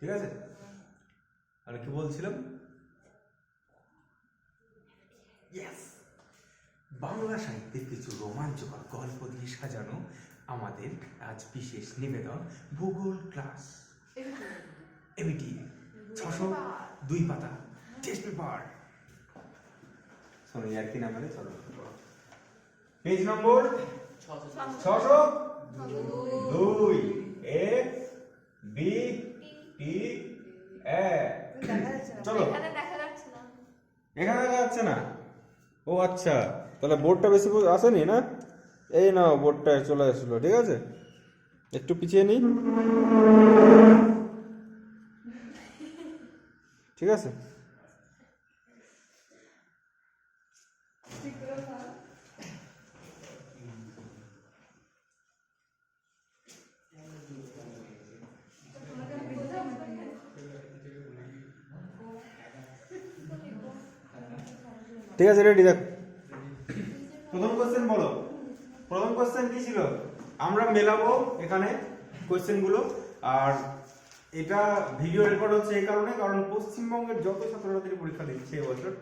ঠিক আছে? আর কি বলছিলাম? ইয়েস, বাংলা সাহিত্যের কিছু রোমাঞ্চকর গল্প দিয়ে সাজানো আমাদের আজ বিশেষ নিবেদন ভূগোল ক্লাস এবিটি 602 পাতা টেস্ট পেপার। শোনো আর কি নাম্বারে চলো, page number 602 A B T এ। চলো, এখানে দেখা যাচ্ছে না। ও আচ্ছা, তাহলে বোর্ডটা বেশি আসেনি না? এই না, বোর্ডটা চলে আসলো। ঠিক আছে, একটু পিছিয়ে নিই। ঠিক আছে, ঠিক আছে, রেডি? দেখো, প্রথম কোশ্চেন বলো। প্রথম কোশ্চেন কি ছিল? আমরা মেলাবো এখানে কোশ্চেনগুলো, আর এটা ভিডিও রেকর্ড হচ্ছে এই কারণে, কারণ পশ্চিমবঙ্গের যত ছাত্রছাত্রী পরীক্ষা দিচ্ছে এবছর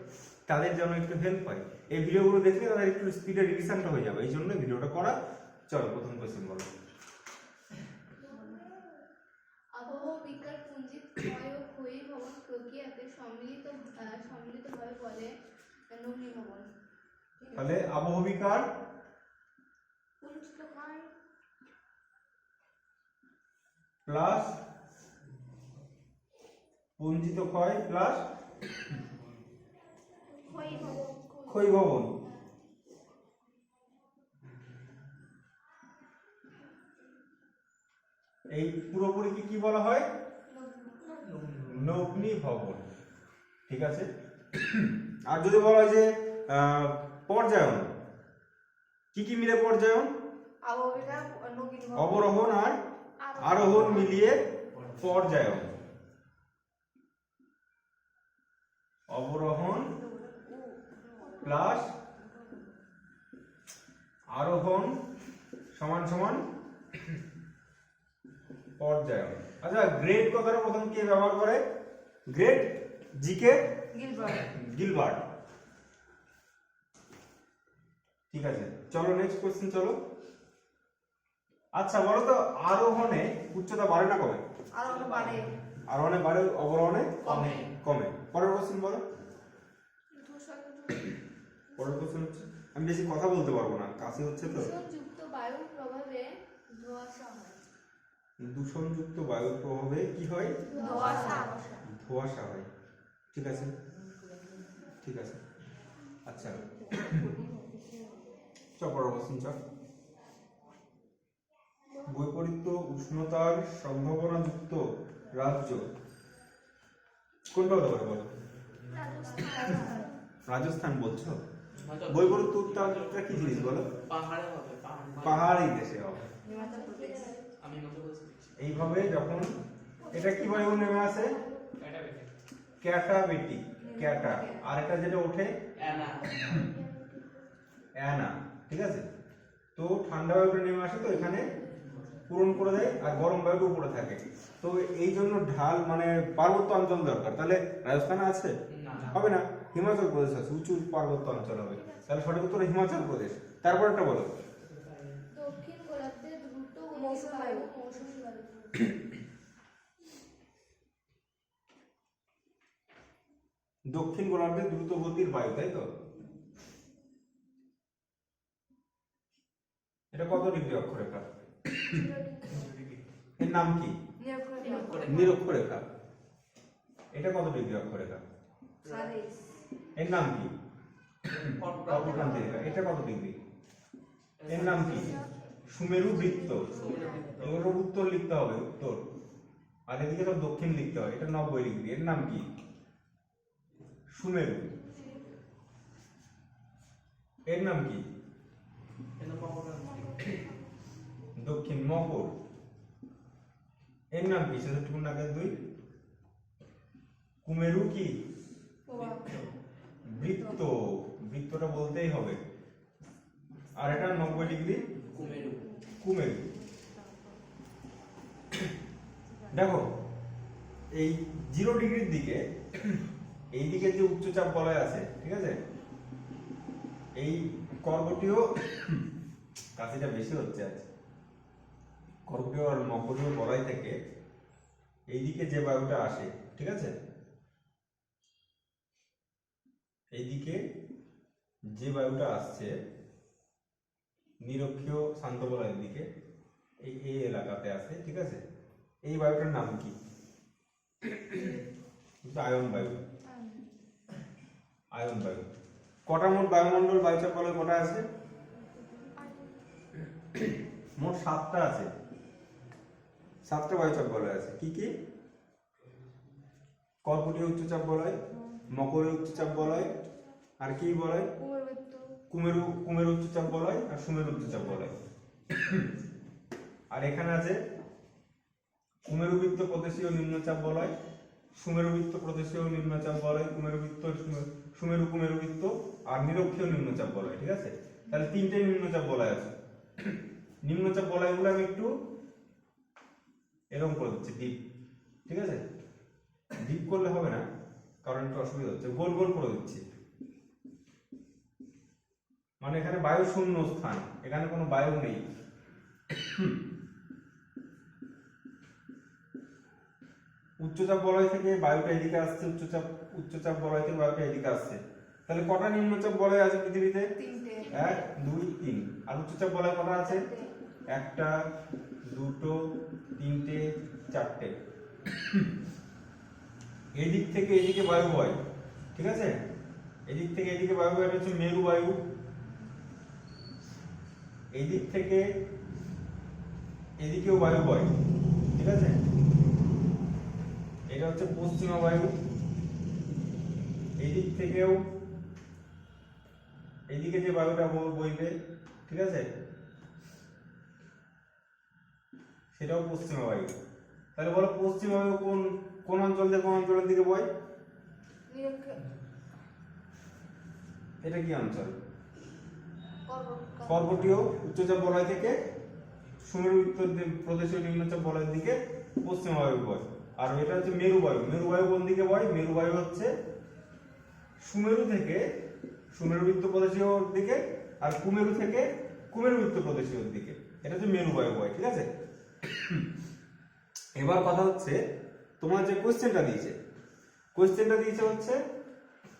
তাদের যেন একটু হেল্প হয়। এই ভিডিওগুলো দেখলে তাদের একটু স্পিডে রিভিশনটা হয়ে যাবে, এই জন্য ভিডিওটা করা। চলো, প্রথম কোশ্চেন বলো। আবহাওয়া বিজ্ঞান পুঞ্জিত ক্ষয় ও ক্ষয়ীভবন প্রক্রিয়াকে সম্মিলিতভাবে বলে নগ্নীভবন। তাহলে আবহবিকার পুঞ্জিত ক্ষয় প্লাস পুঞ্জিত ক্ষয় প্লাস ক্ষয়ীভবন। এই পুরোপুরি কি বলা হয়? নগ্নীভবন। ঠিক আছে। আর যদি বলা হয় যে পর্যায়ন, কি মিলে পর্যায়ন? অবরোহণ আর আরোহণ মিলিয়ে পর্যায়ন। অবরোহণ প্লাস আরোহণ সমান সমান পর্যায়ন। আচ্ছা, গ্রেড কথাটা প্রথম কে ব্যবহার করে? Grade GK Gilbert. ঠিক আছে, চলো নেক্সট কোশ্চেন চলো। আচ্ছা বলো তো, আরোহণে উচ্চতা বাড়ে না কমে? আরোহণে বাড়ে, অবরোহণে কমে। পরের কোশ্চেন বলো। পরের কোশ্চেন হচ্ছে, আমি বেশি কথা বলতে পারবো না, কাশি হচ্ছে তো। দূষণযুক্ত বায়ুর প্রভাবে ধোঁয়াশা হয়। দূষণযুক্ত বায়ুর প্রভাবে কি হয়? ধোঁয়াশা হয়। ঠিক আছে, ঠিক আছে। আচ্ছা, পরের কোশ্চেন চল। বৈপরীত্য উষ্ণতার সম্ভাবনাযুক্ত রাজ্য কোনটা হতে পারে বলো? রাজস্থান বলছো? বৈপরীত্য উত্তাপটা কি জিনিস বলো? পাহাড়ি দেশে হবে। এইভাবে যখন এটা কিভাবে নেমে আসে? ক্যাটাবেটি, ক্যাটা। আর এটা যেটা ওঠে অ্যানা। ঠিক আছে, তো ঠান্ডা বায়ুটা নেমে আসে, তো এখানে পূরণ করে দেয়, আর গরম বায়ুটা উপরে থাকে। তো এই জন্য ঢাল মানে পার্বত্য অঞ্চল দরকার। তাহলে রাজস্থানে আছে? হবে না, হিমাচল প্রদেশ আছে, উঁচু পার্বত্য অঞ্চল হবে। তাহলে সঠিক উত্তর হিমাচল প্রদেশ। তারপরটা বলো। দক্ষিণ গোলার্ধে দ্রুত মৌসুমী বায়ু। দক্ষিণ গোলার্ধে দ্রুত গতির বায়ু, তাই তো? এটা কত ডিগ্রি অক্ষরেখা? এর নাম কি? নিরক্ষরেখা। এটা কত ডিগ্রি অক্ষরেখা? এর নাম কি? অপক্রান্তি রেখা। এটা কত ডিগ্রি? এর নাম কি? সুমেরু বৃত্ত। এগুলো উত্তর লিখতে হবে, উত্তর। আর এদিকে তো দক্ষিণ লিখতে হয়। এটা 90 ডিগ্রি। এর নাম কি? সুমেরু। এর নাম কি? দক্ষিণ মকর। এর নাম কি? 2 কুমেরু কি? বৃত্ত। বৃত্তটা বলতেই হবে। আর এটা 90 ডিগ্রি কুমেরু। দেখো, এই 0 ডিগ্রির দিকে এই দিকে যে উচ্চচাপ বলয় আছে, ঠিক আছে, এই কর্কটীয় কাশিটা বেশি হচ্ছে আজ, কর্কটীয় আর মকরীয় বলয় থেকে এইদিকে যে বায়ুটা আসে, ঠিক আছে, এইদিকে যে বায়ুটা আসছে নিরক্ষীয় শান্ত বলয়ের দিকে, এই এলাকাতে আছে, ঠিক আছে, এই বায়ুটার নাম কি? আয়ন বায়ু। আয়ন বায়ু। কটা মোট বায়ুমণ্ডল বায়ুচাপ বলয় কটা আছে? মোট 7টা আছে। 7টা বায়ুচাপ বলয় আছে। কি কি? কর্কটীয় উচ্চচাপ বলয়, মকরীয় উচ্চচাপ বলয়, আর কি বলয়? কুমেরু উচ্চচাপ বলয় আর সুমেরু উচ্চচাপ বলয়। আর এখানে আছে কুমেরুবৃত্ত প্রদেশীয় নিম্নচাপ বলয়, সুমেরুবৃত্ত প্রদেশীয় নিম্নচাপ বলয়, কুমেরুবৃত্ত সুমেরু কুমেরুবৃত্ত আর নিরক্ষীয় নিম্নচাপ বলয়, ঠিক আছে? তাহলে 3টে নিম্নচাপ বলয় আছে। নিম্নচাপ বলয়গুলো আমি একটু এরকম করে দিচ্ছি, ডিপ, ঠিক আছে? ডিপ করলে হবে না, কারণ একটু অসুবিধা হচ্ছে, গোল গোল করে দিচ্ছি। মানে এখানে বায়ু শূন্য স্থান, এখানে কোনো বায়ু নেই। উচ্চচাপ বলয় থেকে বায়ুটা এদিকে আসছে, উচ্চচাপ বলয় থেকে বায়ুটা এদিকে আসছে। তাহলে কটা নিম্নচাপ বলয় আছে পৃথিবীতে? 1 2 3। আর উচ্চচাপ বলয় কটা আছে? 1টা 2টো 3টে 4টে। এদিক থেকে এদিকে বায়ু বয়, ঠিক আছে? এদিক থেকে এদিকে বায়ু বয়, এটা হচ্ছে মেরু বায়ু। এই দিক থেকে এদিকেও বায়ু বয়, ঠিক আছে? এটা হচ্ছে পশ্চিমা বায়ু। এই দিক থেকেও এইদিকে যে বায়ুটা বইবে, ঠিক আছে, সেটাও পশ্চিমা বায়ু। তাহলে বলো পশ্চিমা বায়ু কোন কোন অঞ্চল থেকে কোন অঞ্চলের দিকে বয়? এটা কি অঞ্চল? কর্কটীয় উচ্চচাপ বলয় থেকে সুমেরুবৃত্ত প্রদেশীয় নিম্নচাপ বলয়ের দিকে পশ্চিমা বায়ু বয়। আর এটা হচ্ছে মেরু বায়ু। মেরু বায়ু কোন দিকে বয়? মেরু বায়ু হচ্ছে সুমেরু থেকে সুমেরুবৃত্ত প্রদেশীয় দিকে, আর কুমেরু থেকে কুমেরুবৃত্ত প্রদেশীয় দিকে। এটা হচ্ছে মেরু বায়ু বয়, ঠিক আছে? এবার কথা হচ্ছে তোমার যে কোশ্চেনটা দিয়েছে হচ্ছে,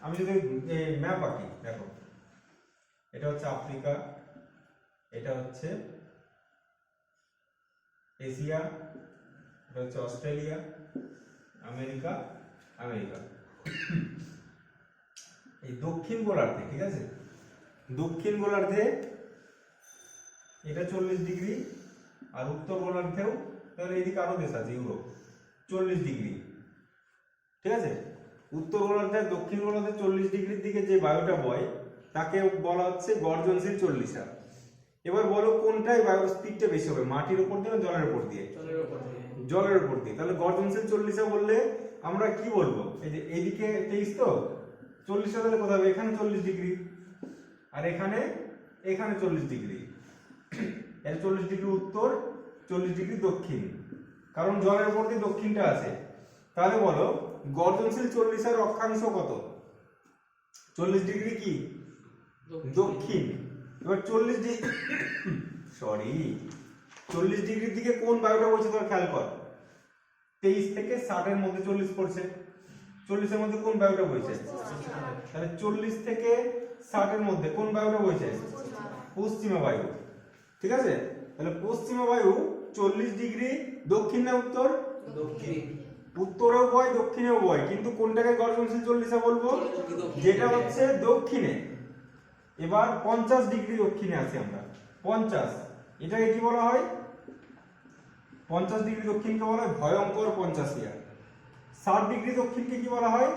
আমি যদি ম্যাপ আঁকি, দেখো এটা হচ্ছে আফ্রিকা, এটা হচ্ছে এশিয়া, এটা হচ্ছে অস্ট্রেলিয়া, আমেরিকা। এই দক্ষিণ গোলার্ধে, ঠিক আছে, দক্ষিণ গোলার্ধে এটা 40 ডিগ্রি, আর উত্তর গোলার্ধেও, তাহলে এইদিকে আরো দেশ আছে, ইউরোপ, 40 ডিগ্রি, ঠিক আছে? উত্তর গোলার্ধে দক্ষিণ গোলার্ধে 40 ডিগ্রির দিকে যে বায়ুটা বয় তাকে বলা হচ্ছে গর্জনশীল চল্লিশা। এবার বলো কোনটায় বায়ুর স্পিডটা বেশি হবে, মাটির উপর দিয়ে না জলের উপর দিয়ে? জলের উপর দিয়ে। তাহলে গর্জনশীল চল্লিশা বললে আমরা কি বলবো? এই যে এইদিকে 23, তো 40টা তাহলে কোথায় হবে? এখানে 40 ডিগ্রি, আর এখানে 40 ডিগ্রি। এর 40 ডিগ্রি উত্তর, 40 ডিগ্রি দক্ষিণ, কারণ জলের উপর দিয়ে দক্ষিণটা আছে। তাহলে বলো গর্জনশীল চল্লিশার অক্ষাংশ কত? 40 ডিগ্রি কি দক্ষিণ। এবার 40 ডিগ্রির দিকে কোন বায়ুটা বইছে তোর খেয়াল কর। 23 থেকে 60 এর মধ্যে 40 পড়ছে, 40 এর মধ্যে কোন বায়ুটা বইছে? তাহলে 40 থেকে 60 এর মধ্যে কোন বায়ুটা বইছে? পশ্চিমা বায়ু, ঠিক আছে? তাহলে পশ্চিমা বায়ু 40 ডিগ্রি দক্ষিণ না উত্তর? দক্ষিণ। উত্তরেও বয় দক্ষিণেও বয়, কিন্তু কোনটাকে গর্জনশীল চল্লিশা বলবো? যেটা হচ্ছে দক্ষিণে। এবার 50 ডিগ্রি দক্ষিণে আছি আমরা, 50, এটাকে কি বলা হয়? 50 ডিগ্রি দক্ষিণকে বলা হয় ভয়ঙ্কর পঞ্চাশিয়া। 60 ডিগ্রি দক্ষিণকে কি বলা হয়?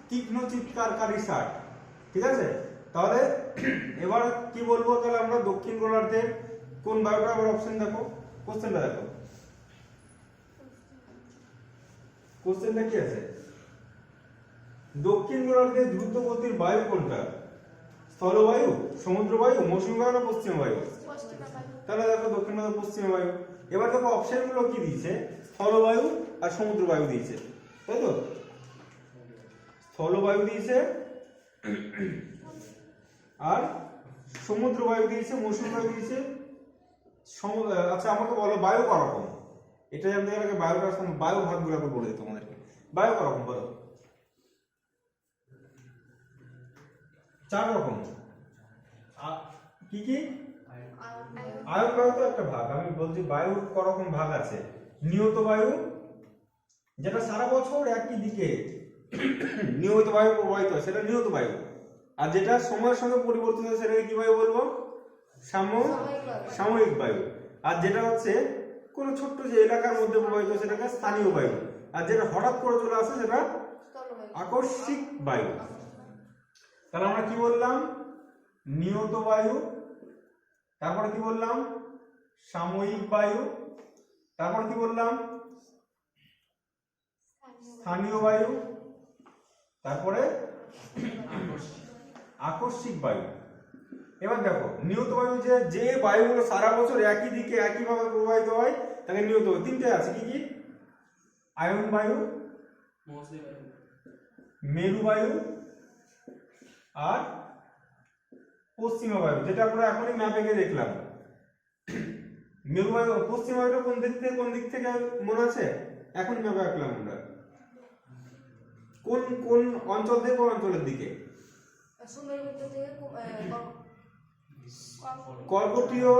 তীক্ষ্ণ চিৎকারকারী 60, ঠিক আছে? তাহলে এবার কি বলবো, তাহলে আমরা দক্ষিণ গোলার্ধের কোন বায়ুটা? আবার অপশন দেখো, কোশ্চেনটা দেখো, কোশ্চেনটা কি আছে? দক্ষিণ গোলার্ধে দ্রুত গতির বায়ু কোনটা? স্থলবায়ু, সমুদ্র বায়ু, মৌসুমী বায়ু না পশ্চিম বায়ু? তাহলে দেখো দক্ষিণ গোলার্ধে পশ্চিম বায়ু। এবার দেখো অপশন গুলো কি দিয়েছে, স্থলবায়ু আর সমুদ্র বায়ু দিয়েছে। তাই তো? স্থলবায়ু দিয়েছে আর সমুদ্র বায়ু দিয়েছে, মৌসুমী বায়ু দিয়েছে। আচ্ছা আমাকে বলো বায়ু করকম, এটা জানতে গেলে বায়ুটার সঙ্গে বায়ু ভাগগুলোকে বলে দিই তোমাদেরকে। বায়ু করকম বলো? 4 রকম। কি কি? আয়ন বায়ু তো একটা ভাগ, আমি বলছি বায়ুর করকম ভাগ আছে। নিয়ত বায়ু, যেটা সারা বছর একই দিকে নিয়মিত বায়ু প্রবাহিত হয়, সেটা নিয়ত বায়ু। আর যেটা সময়ের সঙ্গে পরিবর্তিত হয় সেটাকে কি বায়ু বলবো? সাময়িক বায়ু। আর যেটা হচ্ছে কোনো ছোট্ট যে এলাকার মধ্যে প্রবাহিত সেটাকে স্থানীয় বায়ু। আর যেটা হঠাৎ করে চলে আসে সেটা আকস্মিক বায়ু। তাহলে আমরা কি বললাম? নিয়ত বায়ু, তারপরে কি বললাম? সাময়িক বায়ু, তারপর কি বললাম? স্থানীয় বায়ু, তারপরে আকস্মিক বায়ু। এবার দেখো নিয়ত বায়ু, যে বায়ুগুলো সারা বছর একই দিকে একইভাবে প্রবাহিত হয় তাকে নিয়ত বায়ু। 3টে আছে, কি কি? আয়ন বায়ু, মেরু বায়ু আর পশ্চিমা বায়ু, যেটা আমরা এখনই ম্যাপে গিয়ে দেখলাম। মেরু বায়ু, পশ্চিমা বায়ুটা কোন দিক থেকে কোন দিক থেকে মনে আছে? এখন ম্যাপে আঁকলাম আমরা। কোন কোন অঞ্চল থেকে কোন অঞ্চলের দিকে? কর্কটীয়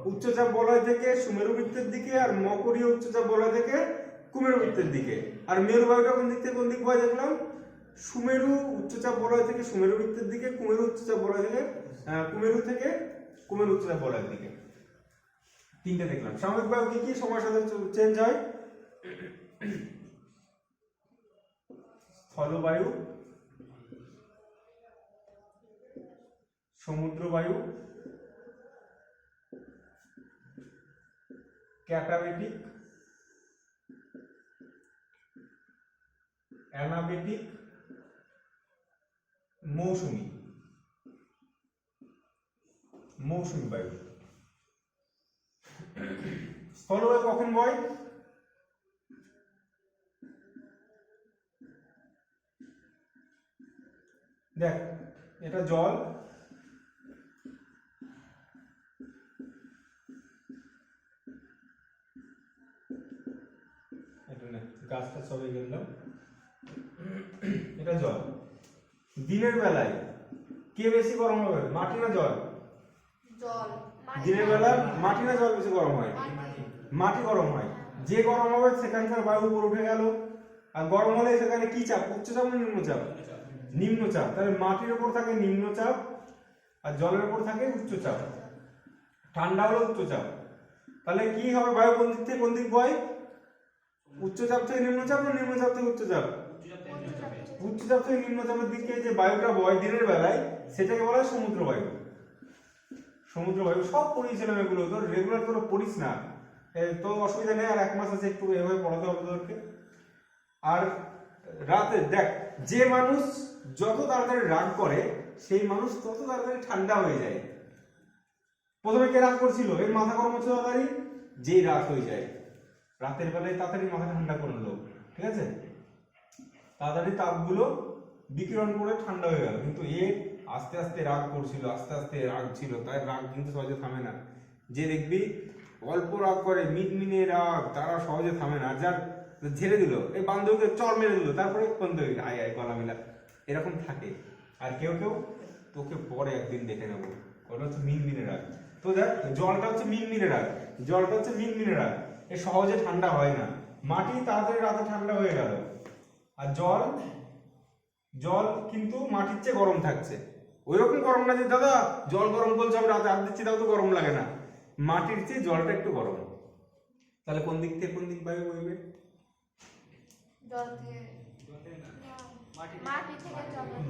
উচ্চচাপ বলয় থেকে সুমেরু বৃত্তের দিকে, আর মকরীয় উচ্চচাপ বলয় থেকে কুমেরু বৃত্তের দিকে। আর মেরু বায়ুটা কোন দিক থেকে কোন দিক বয় দেখলাম? সুমেরু উচ্চচাপ বলয় থেকে সুমেরু বৃত্তের দিকে, কুমেরু উচ্চচাপ বলয় থেকে কুমেরু থেকে কুমেরু উচ্চচাপ বলয়ের দিকে। 3টে দেখলাম। সাময়িক বায়ু কি কি সময়ের সাথে চেঞ্জ হয়? স্থলবায়ু, সমুদ্র বায়ু, ক্যাটাবেটিক, অ্যানাবেটিক, মৌসুমী বায়ু। স্থলবায়ু কখন বয়? দেখ এটা জল, গাছটা সবে গেলাম, এটা জল। দিনের বেলায় কে বেশি গরম হবে, মাটি না জল? দিনের বেলা মাটি না জল বেশি গরম হয়? মাটি গরম হয়। যে গরম হবে সেখানকার বায়ু উপর উঠে গেল, আর গরম হলে সেখানে কি চাপ? উচ্চচাপ না নিম্নচাপ? নিম্নচাপ। তাহলে মাটির উপর থাকে নিম্নচাপ আর জলের উপর থাকে উচ্চচাপ। ঠান্ডা হলো উচ্চচাপ। তাহলে কি হবে? বায়ু কোন দিক থেকে কোন দিক বয়? উচ্চচাপ থেকে নিম্নচাপ না নিম্নচাপ থেকে উচ্চচাপ? উচ্চচাপ থেকে নিম্নচাপের দিকে যে বায়ুটা বয় দিনের বেলায় সেটাকে বলা হয় সমুদ্র বায়ু। সমুদ্র বায়ু সব পড়িয়েছিলাম এগুলো, তোর রেগুলার তোরা পড়িস না তো অসুবিধা নেই, আর 1 মাস আছে একটু এভাবে পড়াতে হবে তোদেরকে। আর রাতে দেখ, যে মানুষ যত তাড়াতাড়ি রাগ করে সেই মানুষ তত তাড়াতাড়ি ঠান্ডা হয়ে যায়। প্রথমে কে রাগ করছিল? এর মাথা গরম হচ্ছে তাড়াতাড়ি, যেই রাগ হয়ে যায় রাতের বেলায় তাড়াতাড়ি মাথা ঠান্ডা করলো, ঠিক আছে? তাড়াতাড়ি তাপগুলো বিকিরণ করে ঠান্ডা হয়ে গেল। কিন্তু এ আস্তে আস্তে রাগ করছিল, আস্তে আস্তে রাগ ছিল, তাই রাগ কিন্তু সহজে থামে না। যে দেখবি অল্প রাগ করে মিনমিনে রাগ, তারা সহজে থামে না। যার ঝেড়ে দিল, এই বান্ধবীকে চর মেরে দিল, তারপরে বান্ধবী আয় আয় গলা মেলা, এরকম থাকে। আর কেউ কেউ তোকে পরে একদিন দেখে নেবো, ওটা হচ্ছে মিনমিনে রাগ। তো দেখ জলটা হচ্ছে মিনমিনে রাগ, জলটা হচ্ছে মিনমিনে রাগ, এ সহজে ঠান্ডা হয় না। মাটি তাড়াতাড়ি রাতে ঠান্ডা হয়ে গেল, আর জল কিন্তু মাটির চেয়ে গরম থাকছে। ওই রকম গরম না যে দাদা জল গরম বলছে আমি রাতে হাত দিচ্ছি তাও তো গরম লাগে না, মাটির চেয়ে জলটা একটু গরম। তাহলে কোন দিক থেকে কোন দিক বায়ু বইবে?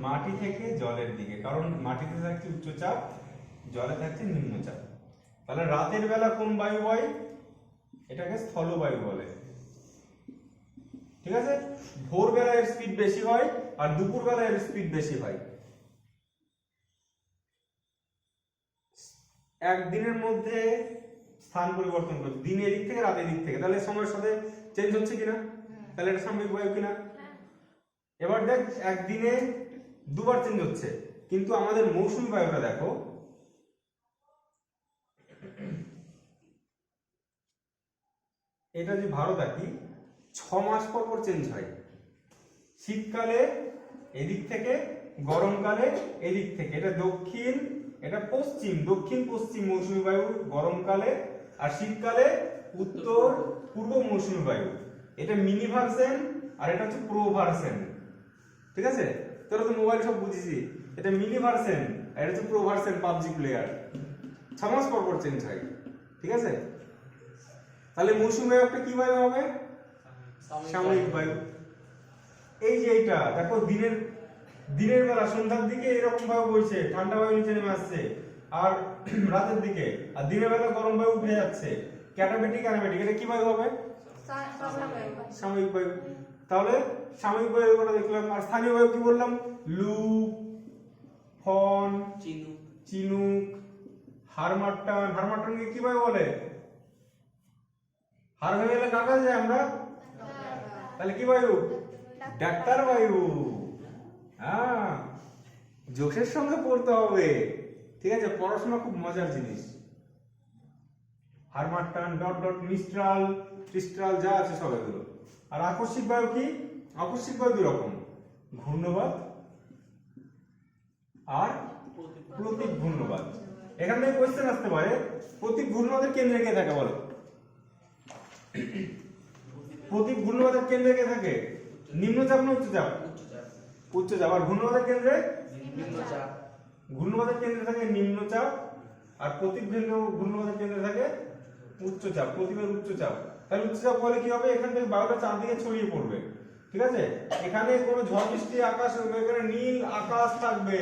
মাটি থেকে জলের দিকে, কারণ মাটিতে থাকছে উচ্চচাপ, জলে থাকছে নিম্নচাপ। তাহলে রাতের বেলা কোন বায়ু বয়? এটাকে স্থলবায়ু বলে, ঠিক আছে? ভোরবেলা এর স্পিড বেশি হয় আর দুপুরবেলা এর স্পিড বেশি হয়। একদিনের মধ্যে স্থান পরিবর্তন করছে, দিন এদিক থেকে রাত এদিক থেকে, তাহলে সময়ের সাথে চেঞ্জ হচ্ছে কিনা? তাহলে এটা সাময়িক বায়ু কিনা? এবার দেখ একদিনে দুবার চেঞ্জ হচ্ছে, কিন্তু আমাদের মৌসুমী বায়ুটা দেখো এটা যে ভারত আঁকি 6 মাস পর পর চেঞ্জ হয়। শীতকালে এদিক থেকে, গরমকালে এদিক থেকে। এটা দক্ষিণ, এটা পশ্চিম, দক্ষিণ পশ্চিম মৌসুমী বায়ু গরমকালে, আর শীতকালে উত্তর পূর্ব মৌসুমী বায়ু। এটা মিনি ভার্সন আর এটা হচ্ছে প্রো ভার্সন। ঠিক আছে, তোরা তো মোবাইল সব বুঝিছি। এটা মিনি ভার্সন আর এটা হচ্ছে প্রো ভার্সন পাবজি প্লেয়ার। 6 মাস পর পর চেঞ্জ হয়। ঠিক আছে, তাহলে মৌসুমী বায়ু একটা কি বায়ু হবে? সাময়িক বায়ু। এই যে এইটা দেখো, দিনের বেলা সন্ধ্যার দিকে এরকম বায়ু বইছে, ঠান্ডা বায়ু নিচে নেমে আসছে, আর রাতের দিকে আর দিনের বেলা গরম বায়ু উঠে যাচ্ছে। ক্যাটাবেটিক অ্যানাবেটিক, এটা কি বায়ু হবে? সাময়িক বায়ু। তাহলে সাময়িক বায়ু কথা দেখলাম। আর স্থানীয় বায়ু কি বললাম? লু, ফন, চিনুক, হারমাট্টান। হারমাট্টানকে কি বায়ু বলে? হার ভেঙে গেলে কার কাছে যাই আমরা? তাহলে কি বায়ু? ডাক্তার বায়ু। হ্যাঁ, জোশের সঙ্গে পড়তে হবে। ঠিক আছে, পড়াশোনা খুব মজার জিনিস। হারমাট্টান, ডট ডট, মিস্ট্রাল, ক্রিস্টাল যা আছে সব এগুলো। আর আকস্মিক বায়ু কি? আকস্মিক বায়ু দুই রকম, ঘূর্ণবাদ আর প্রতীক ঘূর্ণবাদ। এখান থেকে কোশ্চেন আসতে পারে, প্রতীক ঘূর্ণবাদের কেন্দ্রে কে থাকে বলো? প্রতীক ঘূর্ণবাদের কেন্দ্রে কে থাকে? নিম্নচাপ না উচ্চচাপ? উচ্চচাপ। আর ঘূর্ণবাদের কেন্দ্রে? নিম্নচাপ। ঘূর্ণবাদের কেন্দ্রে থাকে নিম্নচাপ, আর প্রতীক ঘূর্ণবাদের কেন্দ্রে থাকে উচ্চচাপ, প্রতীকের উচ্চচাপ। তাহলে উচ্চচাপ বলে কি হবে? এখান থেকে বায়ুটা চারদিকে ছড়িয়ে পড়বে। ঠিক আছে, এখানে কোনো ঝড় বৃষ্টি আকাশ, এখানে নীল আকাশ থাকবে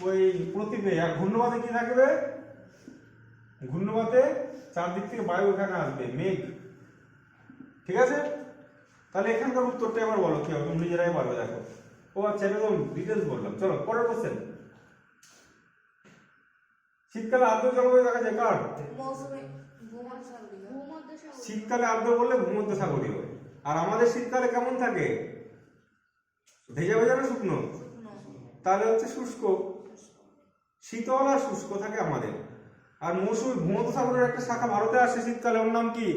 ওই প্রতীকে। আর ঘূর্ণবাদে কি থাকবে? ঘূর্ণবাদে চারদিক থেকে বায়ু এখানে আসবে, মেঘ। ঠিক আছে, তাহলে এখানকার উত্তরটা এবার বলো কি হবে? তুমি নিজেরাই পারবে। দেখো, ও আচ্ছা, এটা তো ডিটেলস বললাম। চলো পরের কোশ্চেন। শীতকালে আর্দ্র জলবায়ু দেখা যায় কার? শীতকালে আর্দ্র বললে ভূমধ্যসাগরীয়। আর আমাদের শীতকালে কেমন থাকে? ভেজা ভেজা না শুকনো? তাহলে হচ্ছে শুষ্ক। শীতল আর শুষ্ক থাকে আমাদের। আর মৌসুমী ভূমধ্যসাগরের একটা শাখা ভারতে আসে শীতকালে, ওর নাম কি?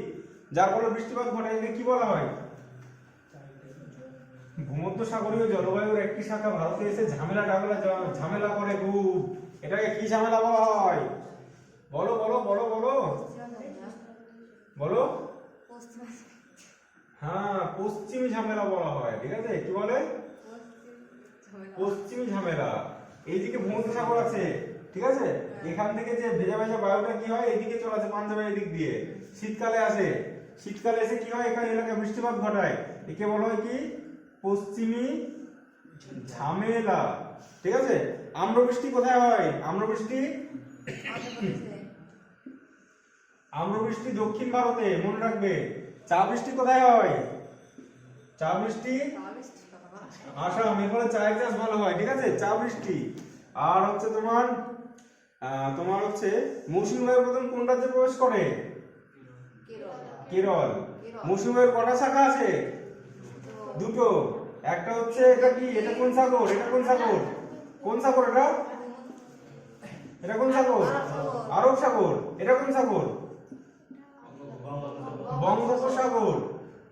যার ফলে বৃষ্টিপাত ঘটে, একে কি বলা হয়? ভূমধ্যসাগরীয় জলবায়ুর একটি শাখা ভারতে এসে ঝামেলা করে খুব। এটাকে কি ঝামেলা বলা হয়? বলো বলো বলো বলো বলো। হ্যাঁ, পশ্চিমী ঝামেলা বলা হয়। ঠিক আছে, কি বলে? পশ্চিমী ঝামেলা। এইদিকে ভূমধ্যসাগর আছে, ঠিক আছে, এখান থেকে যে ভেজা ভেজা বায়ুটা কি হয়, এদিকে চলে আসে পাঞ্জাবের এদিক দিয়ে, শীতকালে আসে। শীতকালে এসে কি হয়? এখানে এলাকায় বৃষ্টিপাত ঘটায়। একে বলা হয় কি? পশ্চিমী ঝামেলা। ঠিক আছে, আম্রবৃষ্টি কোথায় হয়? আম্রবৃষ্টি দক্ষিণ ভারতে, মনে রাখবে। চা বৃষ্টি কোথায় হয়? চা বৃষ্টি আসাম। এর ফলে চায়ের চাষ ভালো হয়। ঠিক আছে, চা বৃষ্টি। আর হচ্ছে তোমার হচ্ছে মৌসুমী বায়ু প্রথম কোন রাজ্যে প্রবেশ করে? কেরল। মৌসুমী বায়ুর কটা শাখা আছে? দুটো। একটা হচ্ছে এটা কি? এটা কোন সাগর? এটা কোন সাগর? কোন সাগর এটা? এটা কোন সাগর? আরব সাগর। এটা কোন সাগর? বঙ্গোপসাগর।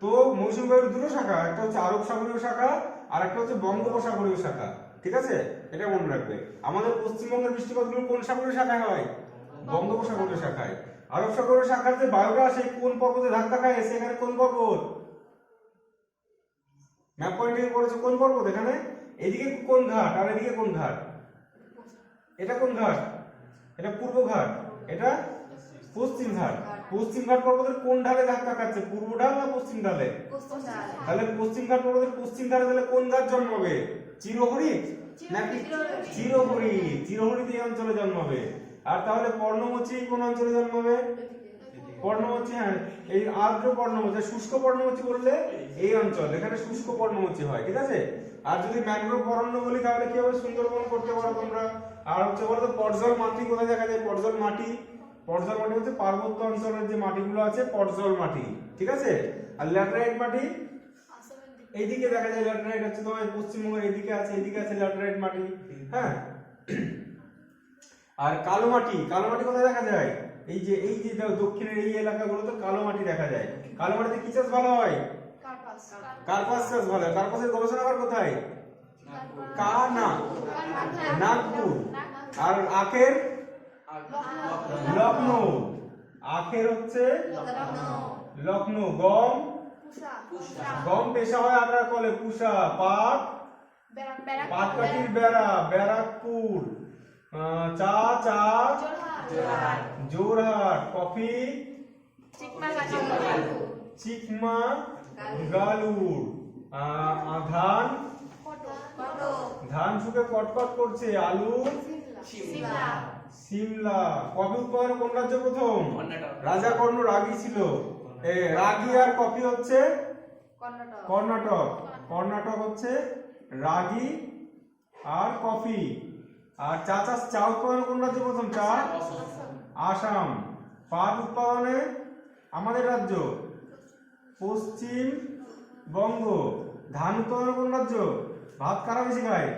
তো মৌসুমী বায়ুর দুটো শাখা, একটা হচ্ছে আরব সাগরীয় শাখা আর একটা হচ্ছে বঙ্গোপসাগরীয় শাখা। ঠিক আছে, এটা মনে রাখবে। আমাদের পশ্চিমবঙ্গের বৃষ্টিপাতগুলো কোন সাগরীয় শাখায় হয়? বঙ্গোপসাগরীয় শাখায়। আরব সাগরীয় শাখার যে বায়ুটা আসে কোন পর্বতে ধাক্কা খায়? সেখানে কোন পর্বত? ম্যাপ পয়েন্টিং করেছে কোন পর্বত? এখানে। এদিকে কোন ঘাট আর এদিকে কোন ঘাট? এটা কোন ঘাট? এটা পূর্ব ঘাট, এটা পশ্চিম ঘাট। পশ্চিম ঘাট পর্বতের কোন ঢালে ধাক্কা খাচ্ছে? পূর্ব ঢাল না পশ্চিম ঢালে? তাহলে পশ্চিম ঘাট পর্বতের পশ্চিম ঢালে তাহলে কোন ঘাট জন্মাবে? চিরহরিৎ নাকি চিরহরিৎ? চিরহরিৎ এই অঞ্চলে জন্মাবে। আর তাহলে পর্ণমোচী কোন অঞ্চলে জন্মাবে? পর্ণমোচী, হ্যাঁ, এই আর্দ্র পর্ণমোচী। শুষ্ক পর্ণমোচী বললে এই অঞ্চল, এখানে শুষ্ক পর্ণমোচী হয়। ঠিক আছে, আর যদি ম্যানগ্রোভ অরণ্য বলি তাহলে কি হবে? সুন্দরবন করতে পারো তোমরা। আর হচ্ছে বলতো পর্জল মাটি কোথায় দেখা যায়? পর্জল মাটি হচ্ছে পার্বত্য অঞ্চলের যে মাটিগুলো আছে, পর্জল মাটি। ঠিক আছে, আর ল্যাটেরাইট মাটি এইদিকে দেখা যায় ল্যাটেরাইট হচ্ছে তোমার পশ্চিমবঙ্গের এইদিকে আছে ল্যাটেরাইট মাটি, হ্যাঁ। আর কালো মাটি কোথায় দেখা যায়? এই যে দক্ষিণের এই এলাকাগুলোতে কালো মাটি দেখা যায়। কালো মাটিতে কি চাষ ভালো হয়? কার্পাস চাষ ভালো হয়। কার্পাসের গবেষণাগার কোথায়? নাগপুর। আর আখের? লখনৌ। আখের হচ্ছে লখনৌ। গম পেশা হয় আগ্রা কলে পুষা। পাটকাঠির ব্যারাকপুর। চা জোরহাট। কফি চিকমাগালুর। ধান শুকে কটকট করছে। আলু সিমলা। কফি উৎপাদনে কোন রাজ্য প্রথম? রাজা কর্ণ রাগী ছিল। রাগী আর কফি হচ্ছে কর্ণাটক হচ্ছে রাগী আর কফি। আর চা উৎপাদনে কোন রাজ্য প্রথম? চা আসাম। পাট উৎপাদনে আমাদের রাজ্য পশ্চিমবঙ্গ। ধান উৎপাদনে কোন রাজ্য? ভাত কারা বেশি খায়?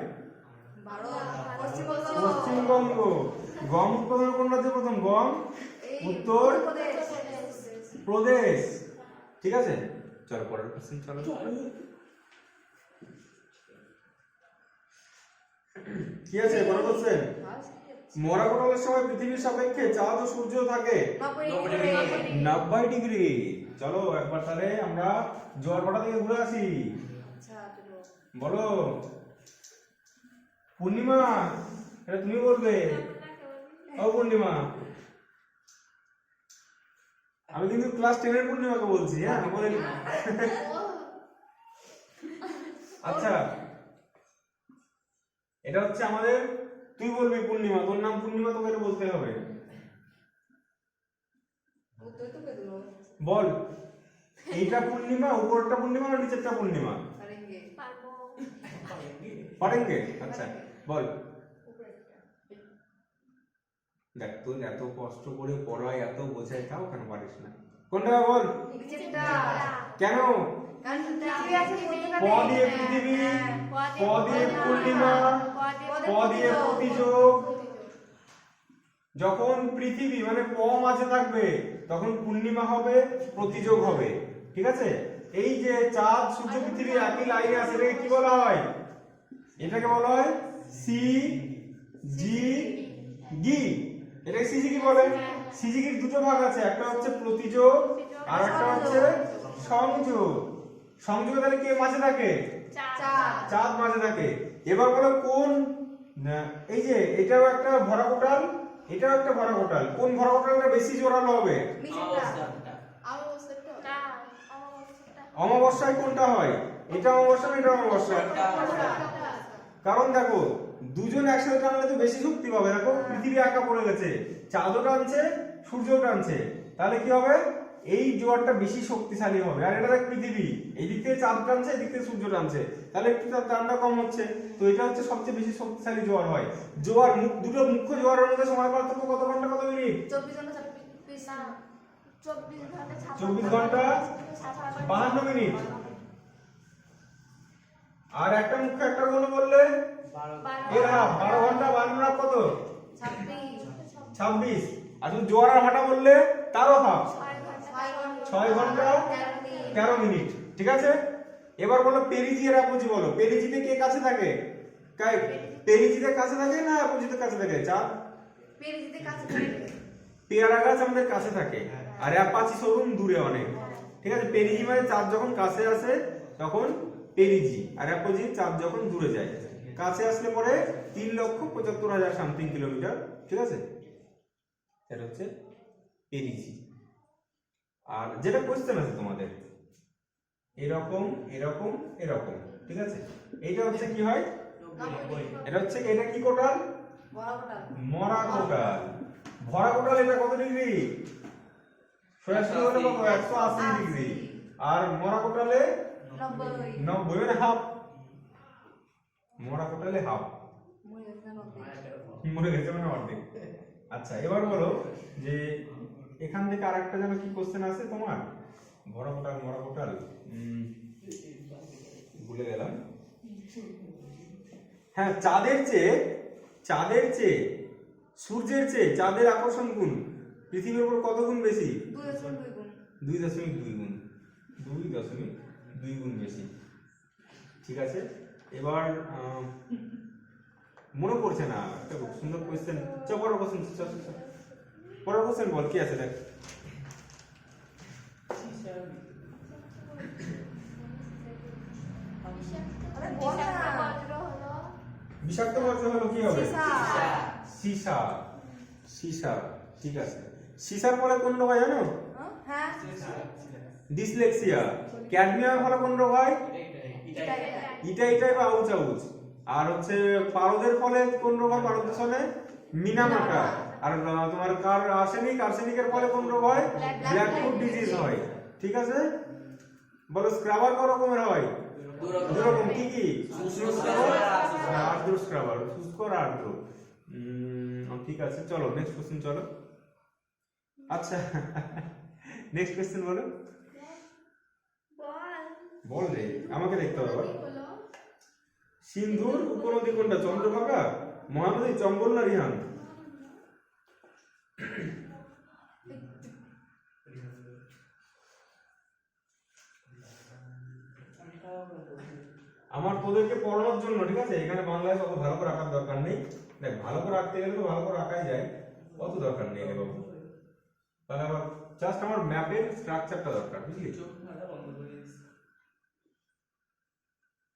পশ্চিমবঙ্গ। গম উৎপাদনে কোন রাজ্য প্রথম? গম উত্তর প্রদেশ। ঠিক আছে, চলো পরের কোশ্চেন। চলো কি আছে পরের কোশ্চেন? মরাকোটালের সময় পৃথিবীর সাপেক্ষে চাঁদ ও সূর্য থাকে 90 ডিগ্রি। চলো একবার তাহলে আমরা জোয়ারভাটা থেকে ঘুরে আসি। বলো পূর্ণিমা, এটা তুমি বলবে। ও পূর্ণিমা, আমি কিন্তু ক্লাস 10 এর পূর্ণিমাকে বলছি, হ্যাঁ বলেন। আচ্ছা, এটা হচ্ছে আমাদের, তুই বলবি পূর্ণিমা, তোর নাম পূর্ণিমা, তোকে এটা বলতে হবে। বল, এইটা পূর্ণিমা, উপরটা পূর্ণিমা না নিচেরটা পূর্ণিমা? পারেঙ্গে। আচ্ছা বল। দেখ তুই এত কষ্ট করে পড়ায়, এত বোঝাই, তাও কেন পারিস না? কোনটা বল? কেন? প দিয়ে পৃথিবী, প দিয়ে পূর্ণিমা, প দিয়ে প্রতিযোগ। যখন পৃথিবী মানে প মাঝে থাকবে তখন পূর্ণিমা হবে, প্রতিযোগ হবে। ঠিক আছে, এই যে চাঁদ সূর্য পৃথিবী একই লাইনে আছে, এটাকে কি বলা হয়? এটাকে বলা হয় সি জি গি। এটাকে সিজিগি বলে। সিজিগির দুটো ভাগ আছে, একটা হচ্ছে প্রতিযোগ আর একটা হচ্ছে সংযোগ। সংযোগে তাহলে কে মাঝে থাকে? চাঁদ মাঝে থাকে। এবার বলো কোন, এই যে এটাও একটা ভরা কোটাল, এটাও একটা ভরা কোটাল, কোন ভরা কোটালটা বেশি জোরালো হবে? অমাবস্যায় কোনটা হয়? এটা অমাবস্যা না এটা অমাবস্যা? কারণ দেখো দুজন একসাথে টানলে তো বেশি শক্তি পাবে। দেখো পৃথিবী একা পড়ে গেছে, চাঁদও টানছে সূর্যও টানছে, তাহলে কি হবে? এই জোয়ারটা বেশি শক্তিশালী হবে। আর এটা দেখ পৃথিবী, এই দিক থেকে চাঁদ টানছে, এই দিক থেকে সূর্য টানছে, তাহলে একটু তার টানটা কম হচ্ছে। তো এটা হচ্ছে সবচেয়ে বেশি শক্তিশালী জোয়ার হয়। জোয়ার দুটো মুখ্য জোয়ারের মধ্যে সময় পার্থক্য কত ঘন্টা কত মিনিট? 24 ঘন্টা 52 মিনিট। আর একটা মুখ্য একটা কোনো বললে এর হাফ 12 ঘন্টা 52 কত? 26। আর তুমি জোয়ার আর ভাটা বললে তারও হাফ 6 ঘন্টা 13 মিনিট। ঠিক আছে, এবার বলো পেরিজি আর অ্যাপোজি বলো। পেরিজিতে কে কাছে থাকে? পেরিজিতে কাছে থাকে না অ্যাপোজিতে কাছে থাকে? চাঁদ পেরিজিতে কাছে থাকে। পেয়ারা গাছ আমাদের কাছে থাকে আর অ্যাপাচি শোরুম দূরে অনেক। ঠিক আছে, পেরিজি মানে চাঁদ যখন কাছে আসে তখন পেরিজি, আর অ্যাপোজি চাঁদ যখন দূরে যায়। কাছে আসলে পরে 3,75,000 সামথিং কিলোমিটার। ঠিক আছে, এটা হচ্ছে পেরিজি। আর যেটা কোশ্চেন আছে তোমাদের এরকম এরকম এরকম, ঠিক আছে, এইটা হচ্ছে কি হয়? এটা হচ্ছে, এটা কি কোটাল? মরা কোটাল। ভরা কোটাল এটা কত ডিগ্রি? 180 ডিগ্রি। আর মরা কোটালে 90, মানে হাফ। মরা কোটালে হাফ, মরে গেছে মানে অর্ধেক। আচ্ছা এবার বলো যে এখান থেকে আরেকটা যেন কি কোশ্চেন আছে তোমার? ভরা কোটাল, মরা কোটাল, হ্যাঁ, চাঁদের চেয়ে সূর্যের চেয়ে চাঁদের আকর্ষণ গুণ পৃথিবীর উপর কত গুণ বেশি? 2.2 গুণ। 2.2 গুণ। 2.2 গুণ বেশি। ঠিক আছে, এবার মনে পড়ছে না, একটা খুব সুন্দর কোয়েশ্চেন। পরের কোয়েশ্চেন, পরের কোয়েশ্চেন বল, কি আছে দেখ। আরে বল না। বজ্র হলো বিষাক্ত বর্জ্য হলো কি হবে? সীসা। সীসা। সীসা, ঠিক আছে। সীসার ফলে কোন রোগ হয় জানো? হ্যাঁ, ডিসলেক্সিয়া। ক্যাডমিয়ামের ফলে কোন রোগ হয়? ইটাই বা আউচ আউচ। আর হচ্ছে পারদের ফলে কোন রোগ হয়? পারদ দূষণে মিনামাটা। আর তোমার আর্সেনিকের ফলে কোন রোগ হয়? ব্ল্যাক ফুট ডিজিজ হয়। ঠিক আছে, বলো স্ক্রাবার কত রকমের হয়? দু রকম, কি কি? আর্দ্র স্ক্রাবার, শুষ্ক আর আর্দ্র। ঠিক আছে, চলো নেক্সট কোশ্চেন, চলো। আচ্ছা, নেক্সট কোশ্চেন বলো। বল রে, আমাকে দেখতে হবে। সিন্ধুর উপনদী কোনটা? চন্দ্রভাগা, মহানদী, চম্বল না রিহান? আমার তোদেরকে পড়ানোর জন্য, ঠিক আছে, এখানে বাংলায় অত ভালো করে আঁকার দরকার নেই। দেখ, ভালো করে আঁকতে গেলে তো ভালো করে আঁকাই যায়, অত দরকার নেই রে বাবু। তাহলে আবার জাস্ট আমার ম্যাপের স্ট্রাকচারটা দরকার, বুঝলি?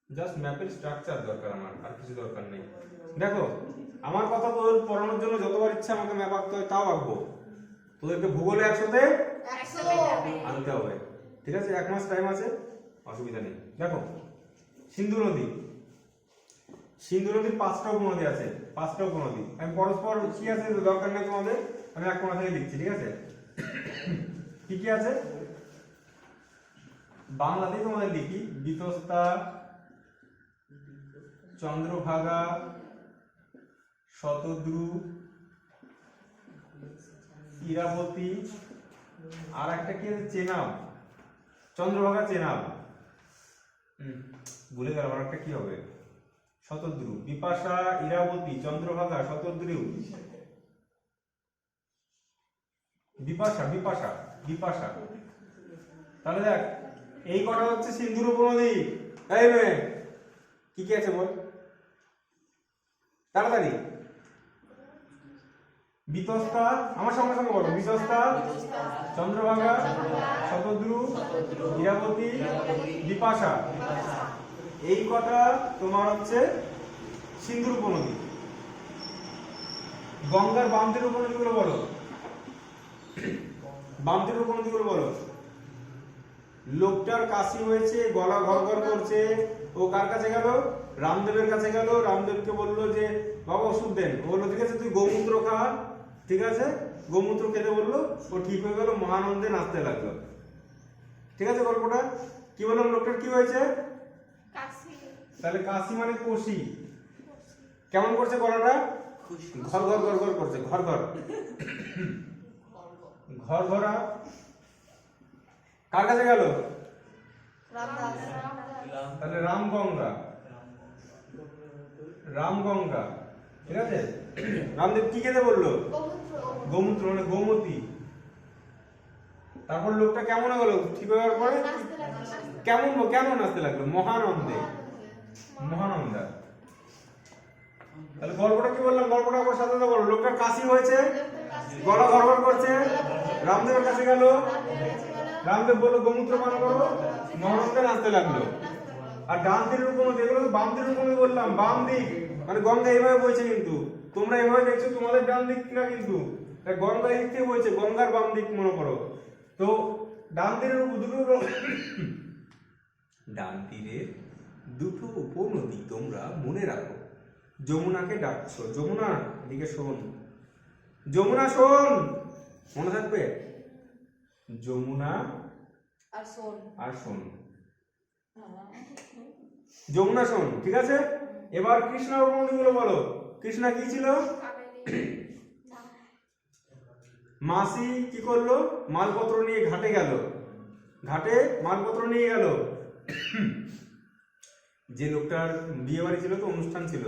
জাস্ট ম্যাপের স্ট্রাকচার দরকার আমার, আর কিছু দরকার নেই। দেখো, আমার কথা তোদের পড়ানোর জন্য যতবার ইচ্ছা আমাকে ম্যাপ আঁকতে হয় তাও আঁকবো। তোদেরকে ভূগোলে 100-তে 100 আনতে হবে, ঠিক আছে? 1 মাস টাইম আছে, অসুবিধা নেই। দেখো, সিন্ধু নদী, সিন্ধু নদীর 5টা উপনদী আছে, 5টা উপনদী। আমি পরস্পর কি আছে দরকার নেই তোমাদের, আমি এক কোণা থেকে লিখছি, ঠিক আছে? কি কি আছে বাংলাতেই তোমাদের লিখি। বিতস্তা, চন্দ্রভাগা, শতদ্রু, ইরাবতী, আর একটা কি আছে চেনাব, চন্দ্রভাগা চেনাব। ভুলে গেলাম, আর একটা কি হবে? শতদ্রু, বিপাশা, ইরাবতী, চন্দ্রভাগা, শতদ্রু, বিপাশা, বিপাশা, বিপাশা। তাহলে দেখ, এই কটা হচ্ছে সিন্ধুর উপনদী। এই মেয়ে, কি কি আছে বল তাড়াতাড়ি। বিতস্তা, আমার সঙ্গে সঙ্গে বলো। বিতস্তা, চন্দ্রভাগা, শতদ্রু, ইরাবতী, বিপাশা। এই কটা তোমার হচ্ছে সিন্ধুর উপনদী। গঙ্গার বাম তীরের উপনদীগুলো বলো, বাম তীরের উপনদীগুলো বলো। লোকটার কাশি হয়েছে, গলা ঘর করছে, ও কার কাছে গেল? রামদেবের কাছে গেল। রামদেবকে বললো যে বাবা ওষুধ দেন। ও বললো ঠিক আছে, তুই গোমূত্র খা। ঠিক আছে, গোমূত্র খেতে বললো, ও ঠিক হয়ে গেল, মহানন্দে নাচতে লাগলো। ঠিক আছে, গল্পটা কি বললাম? লোকটার কি হয়েছে? তাহলে কাশি মানে কষি। কেমন করছে গলাটা? ঘর করছে, ঘর ঘরা। কার কাছে গেল? তাহলে রামগঙ্গা, রামগঙ্গা। ঠিক আছে, রামদেব কি খেতে বললো? গোমূত্র মানে গোমতী। তারপর লোকটা কেমন হলো? ঠিক হওয়ার পরে কেন নাচতে লাগলো? মহানন্দে, মহানন্দা। তাহলে গল্পটা কি বললাম? গল্পটা আবার সাথে বলো। লোকটার কাশি হয়েছে, গলা ঘর করছে, রামদেবের কাছে গেল। রামদেব বললো গোমূত্র পান করো, মহানন্দে নাচতে লাগলো। আর ডান তীরের উপনদী, এগুলো তো বাম তীরের উপনদী বললাম। বাম দিক মানে গঙ্গা এইভাবে বইছে, কিন্তু তোমরা এইভাবে দেখছো, তোমাদের ডান দিক না, কিন্তু গঙ্গা এই দিক থেকে বইছে, গঙ্গার বাম দিক মনে করো। তো ডান তীরের দুটো উপনদী তোমরা মনে রাখো। যমুনাকে ডাকছো, যমুনা এদিকে শোন, যমুনা শোন, মনে থাকবে? যমুনা আর শোন, যমুনা শোন। ঠিক আছে, এবার কৃষ্ণার উপনদীগুলো বলো। কৃষ্ণা কি ছিল? মাসি কি করলো? মালপত্র নিয়ে ঘাটে গেল, ঘাটে মালপত্র নিয়ে গেল। যে লোকটার বিয়ে বাড়ি ছিল, তো অনুষ্ঠান ছিল,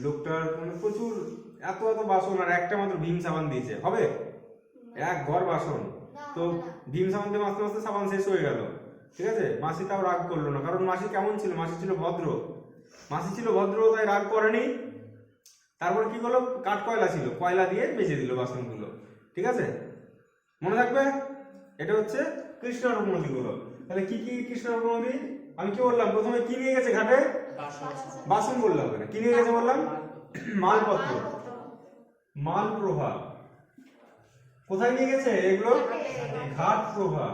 লোকটার মানে প্রচুর এত এত বাসন, আর একটা মাত্র ভীম সাবান দিয়েছে, হবে? এক ঘর বাসন। তো ভীম সাবান দিয়ে মাসতে মাসতে সাবান শেষ হয়ে গেল, ঠিক আছে? মাসি তাও রাগ করলো না, কারণ মাসি কেমন ছিল? মাসি ছিল ভদ্র। মাসি ছিল ভদ্র, তাই রাগ করেনি। তারপর কি করলো? কাঠ কয়লা ছিল, কয়লা দিয়ে বেজে দিল বাসনগুলো, ঠিক আছে? মনে থাকবে? এটা হচ্ছে কৃষ্ণার উপনদী গুলো। তাহলে কি কি কৃষ্ণার উপনদী? আমি কি বললাম? প্রথমে কি নিয়ে গেছে ঘাটে? বাসন বললাম না, কি নিয়ে গেছে বললাম? মালপত্র, মালপ্রভা। কোথায় নিয়ে গেছে এগুলো? ঘাট প্রভা।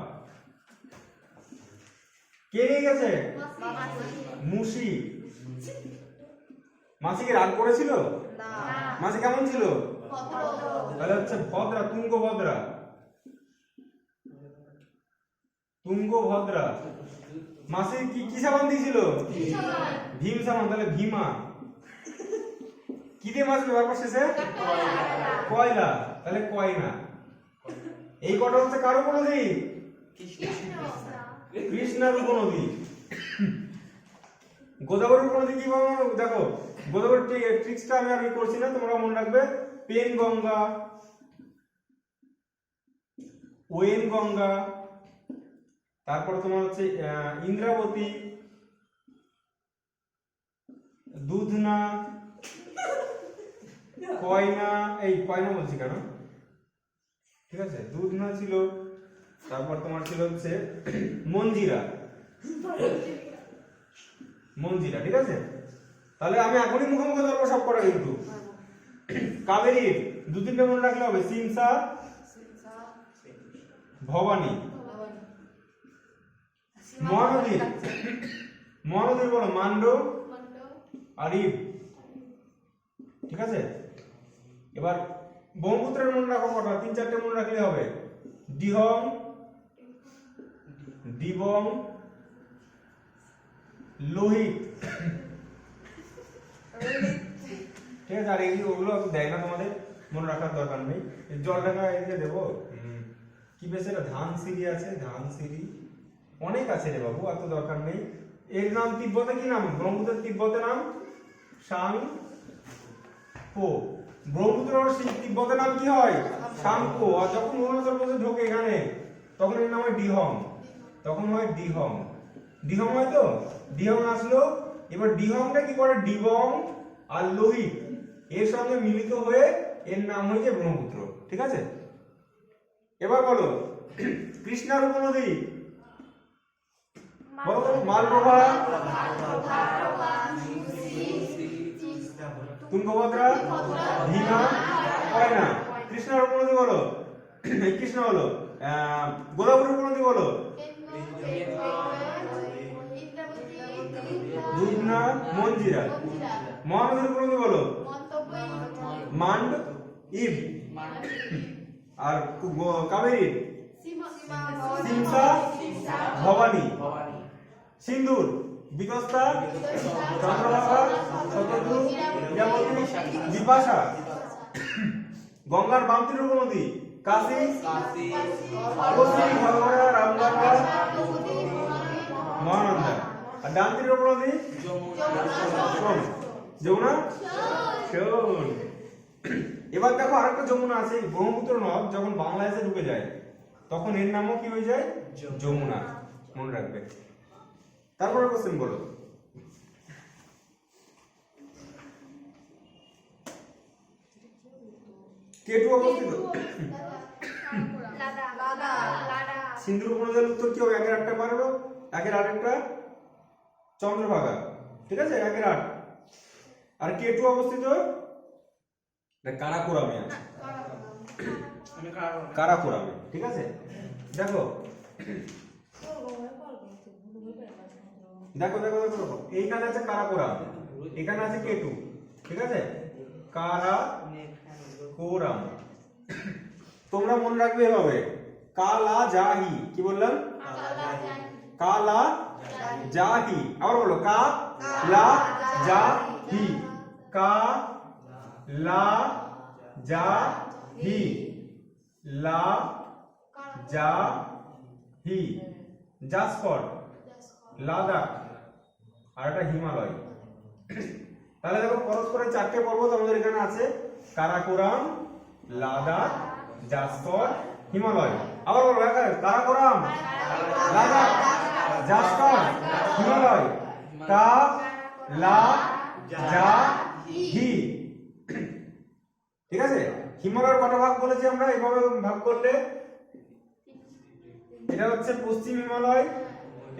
কে নিয়ে গেছে? মুশি। মাসি কি রাগ করেছিল? মাসি কেমন ছিল? তাহলে হচ্ছে ভদ্রা, তুঙ্গভদ্রা। তুঙ্গভদ্রা। মাসি কি কি সাবান দিয়েছিল? ভীম সাবান। তাহলে ভীমা। কি দিয়ে মাসবে তারপর শেষে? কয়লা। তাহলে কয়না। এই কটা হচ্ছে কার উপনদী? কৃষ্ণার উপনদী। গোদাবরীর উপনদী কি বলবো? দেখো, গোদাবরীর ট্রিক্সটা আমি আর করছি না, তোমরা মনে রাখবে। পেন গঙ্গা, ওয়েন গঙ্গা, তারপর তোমার হচ্ছে ইন্দ্রাবতী, দুধনা, কয়না। এই কয়না বলছি কেন? ঠিক আছে, দুধনা ছিল। তারপর তোমার ছিল হচ্ছে মঞ্জিরা। মঞ্জিরা, ঠিক আছে? তাহলে আমি এখনই মুখোমুখি ধরবো সব করা, কিন্তু কাবেরীর দু তিনটা মনে রাখলে হবে। সিমসা, ভবানী। মহানদীর, মহানদীর বলো মান্ড আর ইব, ঠিক আছে? এবার ব্রহ্মপুত্রের মনে রাখো কটা? তিন চারটে মনে রাখলে হবে। দিহং, দিবং, লোহিত, ঠিক আছে? আর এই ওগুলো দেয় না, তোমাদের মনে রাখার দরকার নেই। জল ঢাকা এদিকে দেবো। কি বেশ, এটা ধানসিঁড়ি আছে, ধানসিঁড়ি অনেক আছে রে বাবু, এত দরকার নেই। এর নাম তিব্বতে কি নাম? ব্রহ্মপুত্রের তিব্বতে নাম সাং পো। ব্রহ্মপুত্র তিব্বতের নাম কি হয়? সাংপো। আর যখন অরুণাচল প্রদেশে ঢোকে এখানে, তখন এর নাম হয় ডিহং। তখন হয় ডিহং। ডিহং হয় তো? ডিহং আসলো। এবার ডিহংটা কি করে? ডিবং আর লোহিত এর সঙ্গে মিলিত হয়ে এর নাম হয়েছে ব্রহ্মপুত্র, ঠিক আছে? এবার বলো কৃষ্ণার উপনদী বলো। মালপ্রভা, তুঙ্গভদ্রা, ভীমা, কয়না। কৃষ্ণার উপনদী বলো। কৃষ্ণ হলো গোদাবরীর উপনদী বলো। দুধনা, মঞ্জিরা। মহানদীর উপনদী বলো। মান্ড, ইব। আর কাবেরী সিমসা, ভবানী। সিন্ধুর বিতস্তা, চন্দ্রভাগা, শতদ্রু, ইরাবতী, বিপাশা। গঙ্গার বাম তীরের উপনদী কাশী, কোশি, ঘরঘরা, রামগঙ্গা, মহানন্দা। আর ডান তীরের উপনদী যমুনা, শোন। এবার দেখো আরেকটা যমুনা আছে, ব্রহ্মপুত্র নদ যখন বাংলাদেশে ঢুকে যায়, তখন এর নামও কি হয়ে যায়? যমুনা। মনে রাখবে। তারপরে কোশ্চেন বলো। কেটু অবস্থিত সিন্ধুর উপনদীর উত্তর কি হবে? একের আটটা পারলো, একের আরেকটা চন্দ্রভাগা, ঠিক আছে? একের আট। আর কেটু অবস্থিত কারাকোরামে আছে, কারাকোরামে, ঠিক আছে? দেখো দেখো দেখো দেখো, এইখানে আছে কারাকোরাম, এখানে আছে কেটু, ঠিক আছে? কারাকোরাম। তোমরা মনে রাখবে এভাবে, কালা জাহি। কি বললাম? কালা জাহি। আবার বলো, কা লা জাহি। কা লা জাহি। লা জাহি। জাসফর, লাদাখ, আর একটা হিমালয়। তাহলে দেখো পরস্পরের চারটে পর্বত আমাদের এখানে আছে, কারাকোরাম, লাদাখ, জাসকর, হিমালয়। আবার বলবো এখানে কারাকোরাম, লাদাখ, জাসকর, হিমালয়। কা লা জা হি। ঠিক আছে, হিমালয়ের কটা ভাগ বলেছি আমরা এইভাবে ভাগ করলে? এটা হচ্ছে পশ্চিম হিমালয়,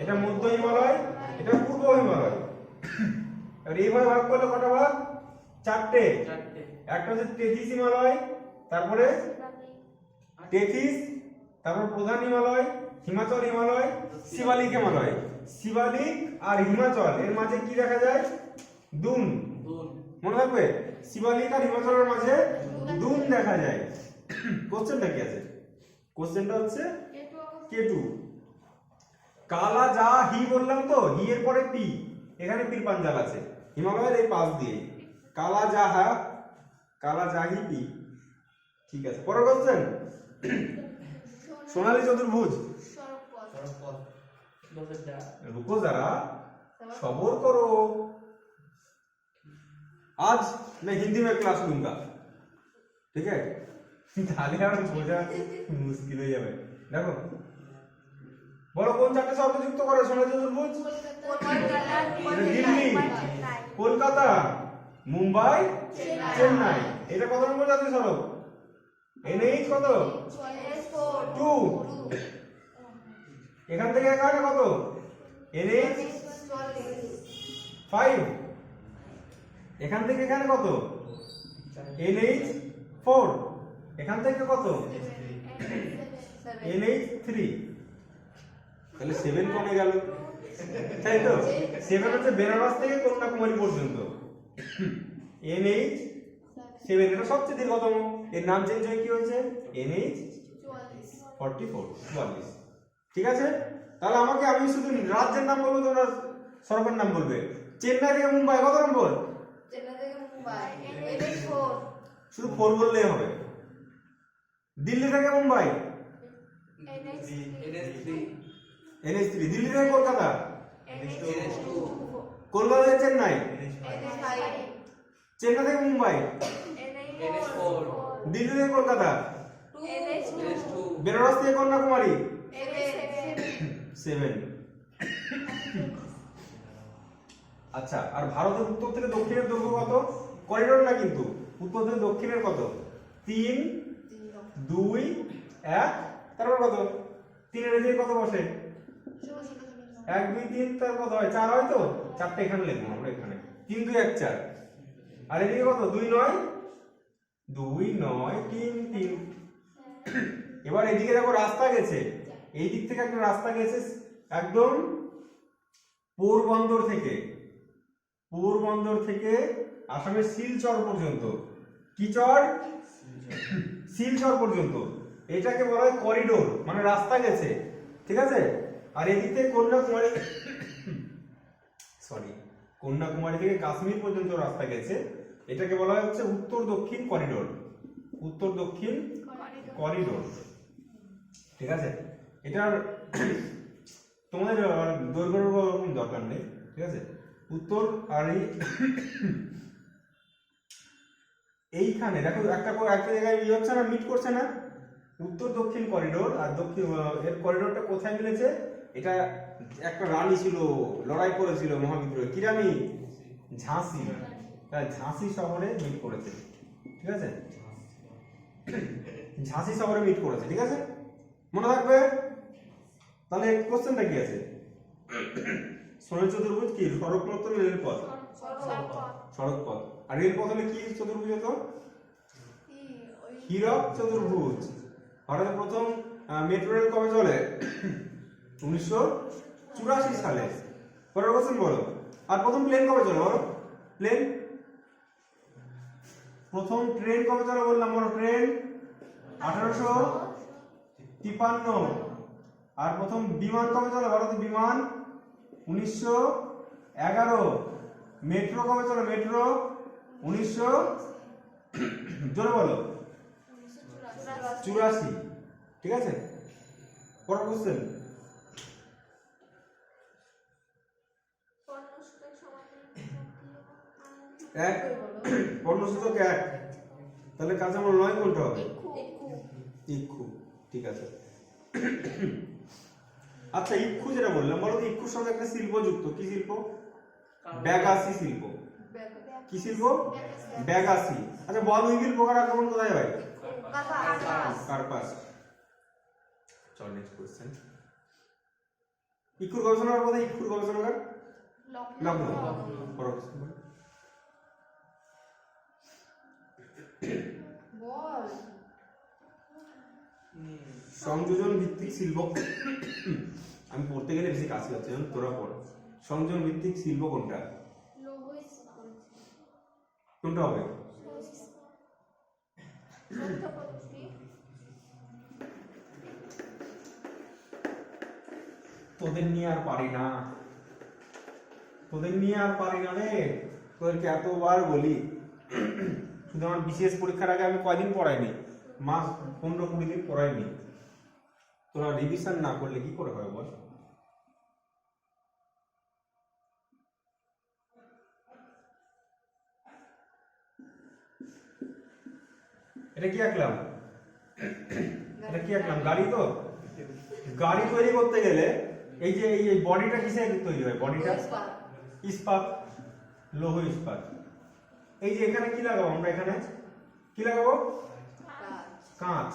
এটা মধ্য হিমালয়, এটা পূর্ব হিমালয়। আর এইভাবে ভাগ করলে কটা ভাগ? চারটে। একটা হচ্ছে তেথিস হিমালয়, তারপরে তেথিস, তারপর প্রধান হিমালয়, হিমাচল হিমালয়, শিবালিক হিমালয়। শিবালিক আর হিমাচল এর মাঝে কি দেখা যায়? দুন। মনে থাকবে, শিবালিক আর হিমাচলের মাঝে দুন দেখা যায়। কোশ্চেনটা কি আছে? কোশ্চেনটা হচ্ছে কেটু। কালা যা হি বললাম তো, হি এর পরে পি, এখানে পির পাঞ্জাল আছে হিমালয়ের এই পাশ দিয়ে। কালা যা হা, কালা যা হি পি। ঠিক আছে, পরের কোশ্চেন। সোনালী চতুর্ভুজ। रुको जरा, सब्र करो। आज मैं हिंदी में क्लास लूंगा, ठीक है? তাহলে আর বোঝা মুশকিল হয়ে যাবে। দেখো বলো কোন চারটে শব্দ যুক্ত করে সোনালী চতুর্ভুজ? দিল্লি, কলকাতা, মুম্বাই, চেন্নাই। এটা কত নম্বর জাতীয় সড়ক? এনএইচ কত? 2। এখান থেকে এখানে কত? এনএইচ 5। এখান থেকে এখানে কত? এনএইচ 4। এখান থেকে কত? এনএইচ 3। তাহলে 7 কমে গেল, তাই তো? 7 হচ্ছে বেনারস থেকে কন্যাকুমারী পর্যন্ত। এনএইচ 7 এটা সবচেয়ে দীর্ঘতম। এর নাম চেঞ্জ হয়ে কি হয়েছে? এনএইচ 44। ঠিক আছে, তাহলে আমি শুধু রাজ্যের নাম বলবো, তোমরা সড়কের নাম বলবে। চেন্নাই থেকে মুম্বাই কত নম্বর? চেন্নাই থেকে মুম্বাই NH 4। শুধু 4 বললেই হবে। দিল্লি থেকে মুম্বাই NH 3। দিল্লি থেকে কলকাতা NH 2। কলকাতা থেকে চেন্নাই NH 5। চেন্নাই থেকে মুম্বাই NH 4। দিল্লি থেকে কলকাতা NH 2। বেনারস থেকে কন্যাকুমারী NH 7। আচ্ছা, আর ভারতের উত্তর থেকে দক্ষিণের দৈর্ঘ্য কত? করিডোর না কিন্তু, উত্তর থেকে দক্ষিণের কত? 3 2 1। তারপর কত? 3 এর এদিকে কত বসে? 1 2 3, তার কত হয়? 4 হয় তো? 4টা এখানে লিখবো আমরা, এখানে 3 2 1 4। আর এদিকে কত? 2 9 2 9 3 3। এবার এদিকে দেখো রাস্তা গেছে, এই দিক থেকে একটা রাস্তা গেছে একদম পোরবন্দর থেকে আসামের শিলচর পর্যন্ত। কি চর? শিলচর পর্যন্ত। এটাকে বলা হয় করিডোর, মানে রাস্তা গেছে। ঠিক আছে, আর এদিক থেকে কন্যাকুমারী থেকে কাশ্মীর পর্যন্ত রাস্তা গেছে। এটাকে বলা হয় হচ্ছে উত্তর দক্ষিণ করিডোর। উত্তর দক্ষিণ করিডোর। ঠিক আছে, এটার তোমাদের দৈর্ঘ্যের কোনো দরকার নেই। ঠিক আছে, উত্তর আর এইখানে দেখো একটা জায়গায় ইয়ে হচ্ছে না, মিট করছে না, উত্তর দক্ষিণ করিডোর। আর দক্ষিণ এর করিডোরটা কোথায় মিলেছে? এটা একটা রানী ছিল, লড়াই করেছিল মহাবিদ্রোহে। কি রানী? ঝাঁসি। তাই ঝাঁসি শহরে মিট করেছে। ঠিক আছে, ঝাঁসি শহরে মিট করেছে। ঠিক আছে, মনে রাখবে। তাহলে কোশ্চেনটা কি আছে? সোনালী চতুর্ভুজ কি? সড়ক পথ না রেলপথ? সড়ক পথ। আর রেলপথ হলে কি চতুর্ভুজ হতো? হীরক চতুর্ভুজ। ভারতের প্রথম মেট্রো রেল কবে চলে? 1984 সালে। পরের কোশ্চেন বলো। আর প্রথম প্লেন কবে চলে বলো? প্লেন। প্রথম ট্রেন কবে চলে বললাম? বলো ট্রেন 1853। আর প্রথম বিমান কবে চলে ভারতে? বিমান 1911। মেট্রো কবে চলে? মেট্রো 1900 জোরে বলো 84। ঠিক আছে, পরের কোশ্চেন। এক বর্ণসূচক এক, তাহলে কাঁচামাল নয় কোনটা হবে? ইক্ষু। ঠিক আছে। আচ্ছা ইক্ষু যেটা বললাম, বলো তো ইক্ষুর সঙ্গে একটা শিল্প যুক্ত, কি শিল্প? ব্যাগাসী শিল্প। কি শিল্প? ব্যাগাসী। আচ্ছা বল উইগিল পোকার আক্রমণ কোথায় হয়? কার্পাস। চল নেক্সট কোশ্চেন। ইক্ষুর গবেষণাগার কোথায়? ইক্ষুর গবেষণাগার লগ্ন। বল সংযোজন ভিত্তিক শিল্প, আমি পড়তে গেলে বেশি কাশি হচ্ছে, তোরা পড়। সংযোজন ভিত্তিক শিল্প কোনটা? লৌহ ইস্পাত। কোনটা হবে? তোদের নিয়ে আর পারি না, তোদের নিয়ে আর পারি না রে, তোদেরকে এতবার বলি। শুধু আমার বিশেষ পরীক্ষার আগে আমি কয়দিন পড়াইনি, মাস 15-20 দিন পড়াইনি। তোরা রিভিশন না করলে কি করে হয় বল? এটা কি আঁকলাম? এটা কি আঁকলাম? গাড়ি তো। গাড়ি তৈরি করতে গেলে এই যে এই বডিটা কিসে তৈরি হয়? বডিটা ইস্পাত, লৌহ ইস্পাত। এই যে এখানে কি লাগাবো আমরা? এখানে কি লাগাবো? কাঁচ।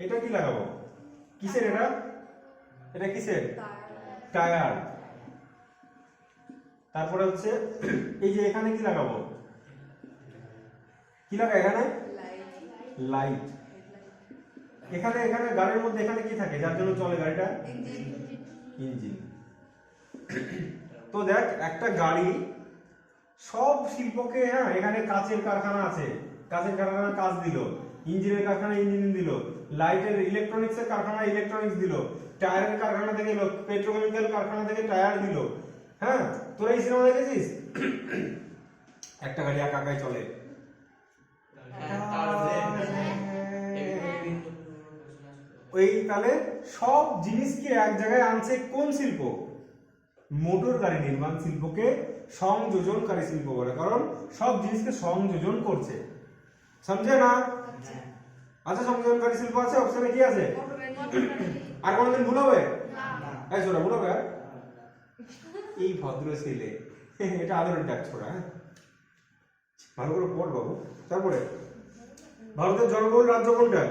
এটা কি লাগাবো? কিসের এটা? এটা কিসের? টায়ার। তারপরে হচ্ছে এই যে এখানে কি লাগাবো? কি লাগাই এখানে? লাইট। এখানে এখানে গাড়ির মধ্যে এখানে কি থাকে যার জন্য চলে গাড়িটা? ইঞ্জিন। তো দেখ একটা গাড়ি সব শিল্পকে, হ্যাঁ এখানে কাচের কারখানা আছে, কাচের কারখানা কাচ দিল, ইঞ্জিনের কারখানা ইঞ্জিন দিল, লাইটের ইলেকট্রনিক্সের কারখানা ইলেকট্রনিক্স দিল, টায়ারের কারখানা থেকে পেট্রোকেমিক্যাল কারখানা থেকে টায়ার দিল। হ্যাঁ তোরা এই সিনেমা দেখেছিস? একটা গাড়ি একা একাই চলে। ওই তাহলে সব জিনিসকে এক জায়গায় আনছে কোন শিল্প? মোটর গাড়ি নির্মাণ শিল্পকে সংযোজনকারী শিল্প বলে, কারণ সব জিনিসকে সংযোজন করছে। সমঝে না? আচ্ছা সংযোজনকারী শিল্প আছে, অপশনে কি আছে? আর কোনদিন ভুল হবে? এই ছোড়া ভুল হবে? এই ভদ্র ছেলে, এটা আদরের ডাক ছোড়া। হ্যাঁ ভালো করে পড় বাবু। তারপরে ভারতের জনবহুল রাজ্য কোনটা?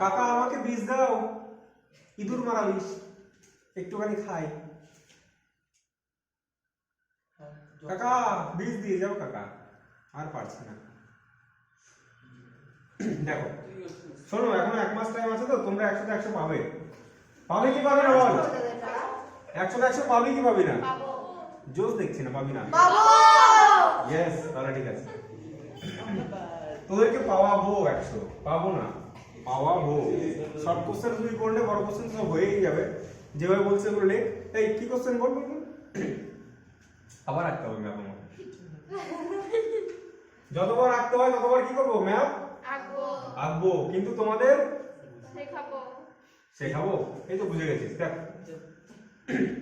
কাকা আমাকে বীজ দাও, ইঁদুর মারা বিষ, একটুখানি খাই। কাকা বীজ দিয়ে যাও কাকা, আর পারছি না। দেখো শোনো, এখন 1 মাস টাইম আছে তো, তোমরা 100 100 পাবে। পাবে কি পাবে না বল? 100 100 পাবে কি পাবি না? জোশ দেখছি না, পাবি না? ইয়েস, তাহলে ঠিক আছে। তোদেরকে পাওয়াবো 100, পাবো না, পাওয়াবো। সব কোশ্চেন তুমি করলে বড় কোশ্চেন সব হয়েই যাবে, যেভাবে বলছে ওগুলো লেখ। এই কি কোশ্চেন বল? আবার আঁকতে হবে ম্যাপ আমার। যতবার আঁকতে হয় ততবার কি করবো? ম্যাপ আঁকবো, কিন্তু তোমাদের শেখাবো। এই তো বুঝে গেছিস। দেখ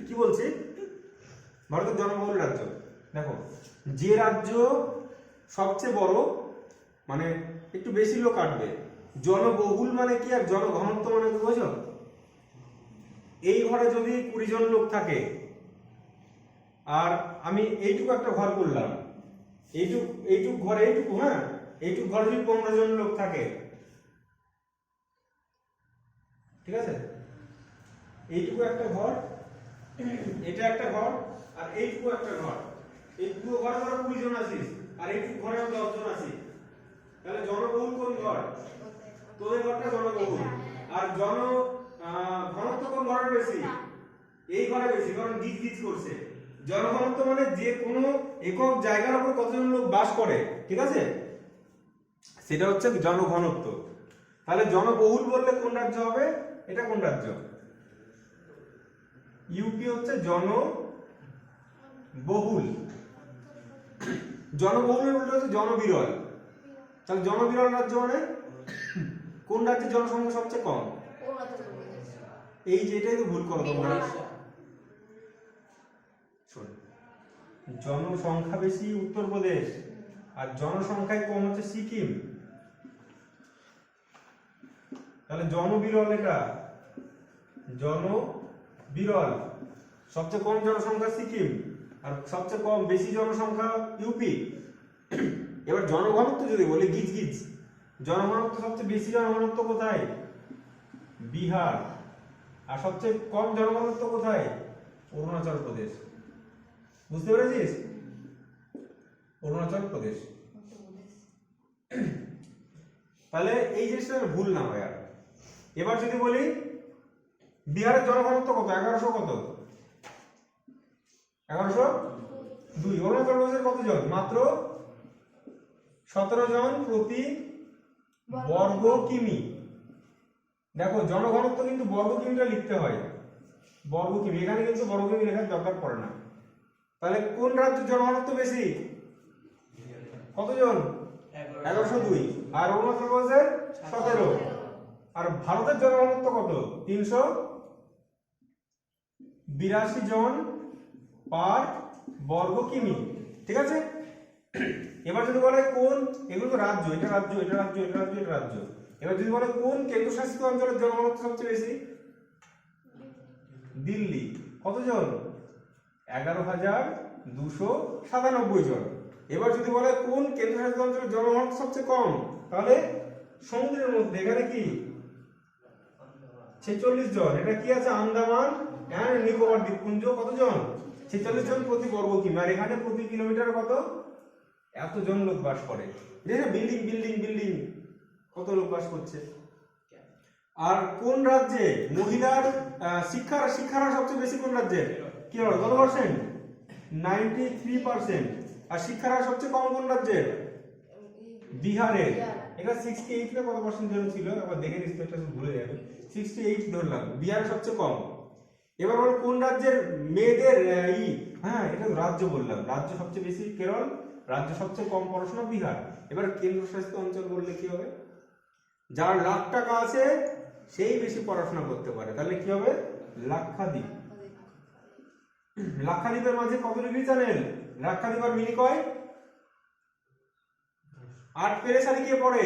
কি বলছি, ভারতের জনবহুল রাজ্য। দেখো যে রাজ্য সবচেয়ে বড়, মানে একটু বেশি লোক কাটবে। জনবহুল মানে কি আর জনঘনত্ব মানে কি বোঝো? এই ঘরে যদি 20 জন লোক থাকে, আর আমি এইটুকু একটা ঘর করলাম, এইটুকু ঘরে এইটুকু, হ্যাঁ এইটুকু ঘরে যদি 15 জন লোক থাকে, ঠিক আছে? এইটুকু একটা ঘর, এটা একটা ঘর, আর এইটুকু একটা ঘর। এই পুরো ঘরে ধরো 20 জন আছিস, আর এইটুকু ঘরে 10 জন আছি, তাহলে জনবহুল কোন ঘর? তোদের ঘরটা জনবহুল। আর ঘনত্ব কোন ঘরে বেশি? এই ঘরে বেশি, কারণ গিজ গিজ করছে। জনঘনত্ব মানে যে কোনো একক জায়গার উপর কতজন লোক বাস করে, ঠিক আছে? সেটা হচ্ছে জনঘনত্ব। তাহলে জনবহুল বললে কোন রাজ্য হবে? এটা কোন রাজ্য? ইউপি হচ্ছে জনবহুল। জনবহুলের উল্টো হচ্ছে জনবিরল। তাহলে জনবিরল রাজ্য মানে কোন রাজ্যের জনসংখ্যা সবচেয়ে কম? এই যে এটাই তো ভুল করো তোমরা। জনসংখ্যা বেশি উত্তরপ্রদেশ, আর জনসংখ্যায় কম হচ্ছে সিকিম। তাহলে জনবিরল, এটা জনবিরল। সবচেয়ে কম জনসংখ্যা সিকিম, আর সবচেয়ে কম বেশি জনসংখ্যা ইউপি। এবার জনঘনত্ব যদি বলি, গিজ গিজ, জনঘনত্ব সবচেয়ে বেশি জনঘনত্ব কোথায়? বিহার। আর সবচেয়ে কম জনঘনত্ব কোথায়? অরুণাচল প্রদেশ। বুঝতে পেরেছিস? অরুণাচল প্রদেশ। তাহলে এই জিনিসটা ভুল না হয়। আর এবার যদি বলি বিহারের জনঘনত্ব কত? 1100 কত? 1102। অরুণাচল প্রদেশের কতজন? মাত্র 17 জন প্রতি বর্গ কিমি। দেখো জনঘনত্ব কিন্তু বর্গ কিমিটা লিখতে হয়, বর্গ কিমি। এখানে কিন্তু বর্গ কিমি লেখার দরকার পড়ে না। তাহলে কোন রাজ্যের জনঘনত্ব বেশি? কতজন? 1102। আর অরুণাচল প্রদেশের 17। আর ভারতের জনঘনত্ব কত? 382 জন পার বর্গ কিমি। ঠিক আছে? এবার যদি বলে কোন, এগুলো তো রাজ্য, এটা রাজ্য, এটা রাজ্য, এটা রাজ্য, এটা রাজ্য। এবার যদি বলে কোন কেন্দ্রশাসিত অঞ্চলের জনঘনত্ব সবচেয়ে বেশি? দিল্লি। কতজন? 11,297 জন। এবার যদি বলে কোন কেন্দ্রশাসিত অঞ্চলের জনঘনত্ব সবচেয়ে কম, তাহলে সমুদ্রের মধ্যে, এখানে কি 46 জন। এটা কি আছে? আন্দামান এন্ড নিকোবর দ্বীপপুঞ্জ। কতজন? 46 জন প্রতি বর্গ কিমি। আর এখানে প্রতি কিলোমিটার কত? এতজন লোক বাস করে। দেখো বিল্ডিং বিল্ডিং বিল্ডিং, কত লোক বাস করছে। আর কোন রাজ্যে মহিলার শিক্ষার সবচেয়ে বেশি? কোন রাজ্যে? কেরল। কত পার্সেন্ট? 93%। আর শিক্ষার হার সবচেয়ে কম কোন রাজ্যের? বিহারের। এটা 68 না কত পার্সেন্ট যেন ছিল, আবার দেখে নিস তো, এটা ভুলে যাবে। 68 ধরলাম, বিহার সবচেয়ে কম। এবার বল কোন রাজ্যের মেয়েদের হ্যাঁ এটা রাজ্য বললাম, রাজ্য সবচেয়ে বেশি কেরল, রাজ্য সবচেয়ে কম পড়াশোনা বিহার। এবার কেন্দ্রশাসিত অঞ্চল বললে কি হবে? যার লাখ টাকা আছে সেই বেশি পড়াশোনা করতে পারে, তাহলে কি হবে? লাক্ষাদ্বীপ। লাক্ষাদ্বীপের মাঝে কত ডিগ্রি চ্যানেল? লাক্ষাদ্বীপ আর মিনিকয় 8 পেরেশারি কে পড়ে?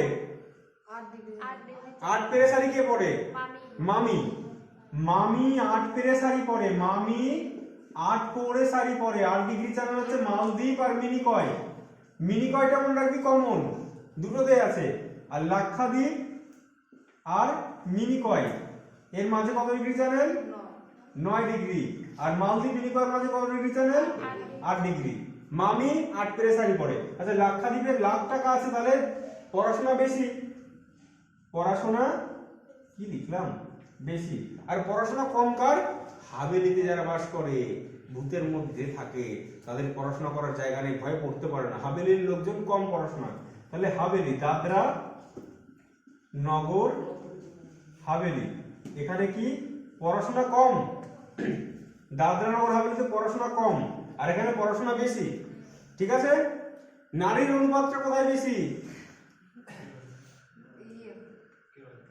8 পেরেশারি কে পড়ে? মামি। মামি 8 পেরেশারি পড়ে, মামি 8 পেরেশারি পড়ে। 8 ডিগ্রি চ্যানেল হচ্ছে মালদ্বীপ আর মিনিকয়। মিনিকয়টা মনে রাখবি কমন, দুটোতে আছে। আর লাক্ষাদ্বীপ আর মিনিকয় এর মাঝে কত ডিগ্রি চ্যানেল? 9 ডিগ্রি। আর মালদ্বীপ মিনিকয়ের মাঝে কত ডিগ্রি চ্যানেল? 8 ডিগ্রি। মামি 8 পেরেশারি পড়ে। আচ্ছা লাক্ষাদ্বীপের লাখ টাকা আছে, তাহলে পড়াশোনা বেশি। পড়াশোনা কি লিখলাম? বেশি। আর পড়াশোনা কম কার? হাভেলিতে যারা বাস করে, ভূতের মধ্যে থাকে, তাদের পড়াশোনা করার জায়গা নেই, ভয় পড়তে পারে না। হাভেলির লোকজন কম পড়াশোনা। তাহলে হাভেলি, দাদরা নগর হাভেলি, এখানে কি পড়াশোনা কম? দাদরা নগর হাভেলিতে পড়াশোনা কম, আর এখানে পড়াশোনা বেশি। ঠিক আছে? নারীর অনুপাতটা কোথায় বেশি?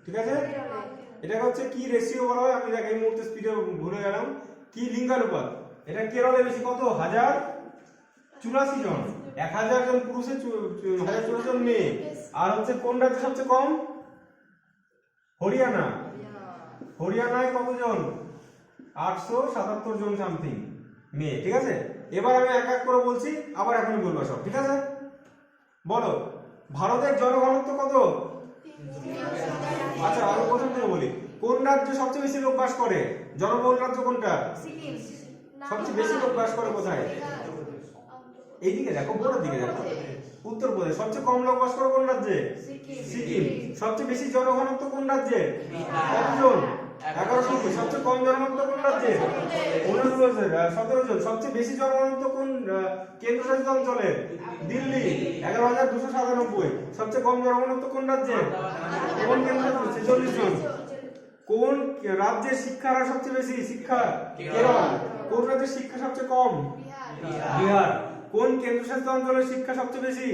ঠিক আছে? এটা হচ্ছে কি রেশিও বলা হয়? আমি দেখ এই মুহূর্তে স্পিডে ভুলে গেলাম। কি লিঙ্গানুপাত? এটা কেরলে বেশি। কত? 1084 জন। 1000 জন পুরুষে 1084 জন মেয়ে। আর হচ্ছে কোন রাজ্যে সবচেয়ে কম? হরিয়ানা। হরিয়ানায় কতজন? 877 জন সামথিং মেয়ে। ঠিক আছে? এবার আমি এক এক করে বলছি, আবার এখনই বলবো সব। ঠিক আছে? বলো ভারতের জনঘনত্ব কত? আচ্ছা আমি প্রথম থেকে বলি, কোন রাজ্যে সবচেয়ে বেশি লোক বাস করে? জনবহুল রাজ্য কোনটা? সবচেয়ে বেশি লোক বাস করে কোথায়? এইদিকে দেখো, বড় দিকে দেখো, উত্তরপ্রদেশ। সবচেয়ে কম লোক বাস করে কোন রাজ্যে? সিকিম। সবচেয়ে বেশি জনঘনত্ব কোন রাজ্যে? কতজন? 1100। সবচেয়ে কম জনঘনত্ব কোন রাজ্যে? 17 জন। সবচেয়ে বেশি জনঘনত্ব কোন কেন্দ্রশাসিত অঞ্চলে? দিল্লি, 11,297। সবচেয়ে কম জনঘনত্ব কোন রাজ্যে? কোন কেন্দ্রশাসিত? 46 জন। কোন রাজ্যের শিক্ষার হার সবচেয়ে বেশি? শিক্ষা কেরল। কোন রাজ্যের শিক্ষা সবচেয়ে কম? বিহার। কোন কেন্দ্রশাসিত অঞ্চলের শিক্ষা সবচেয়ে বেশি?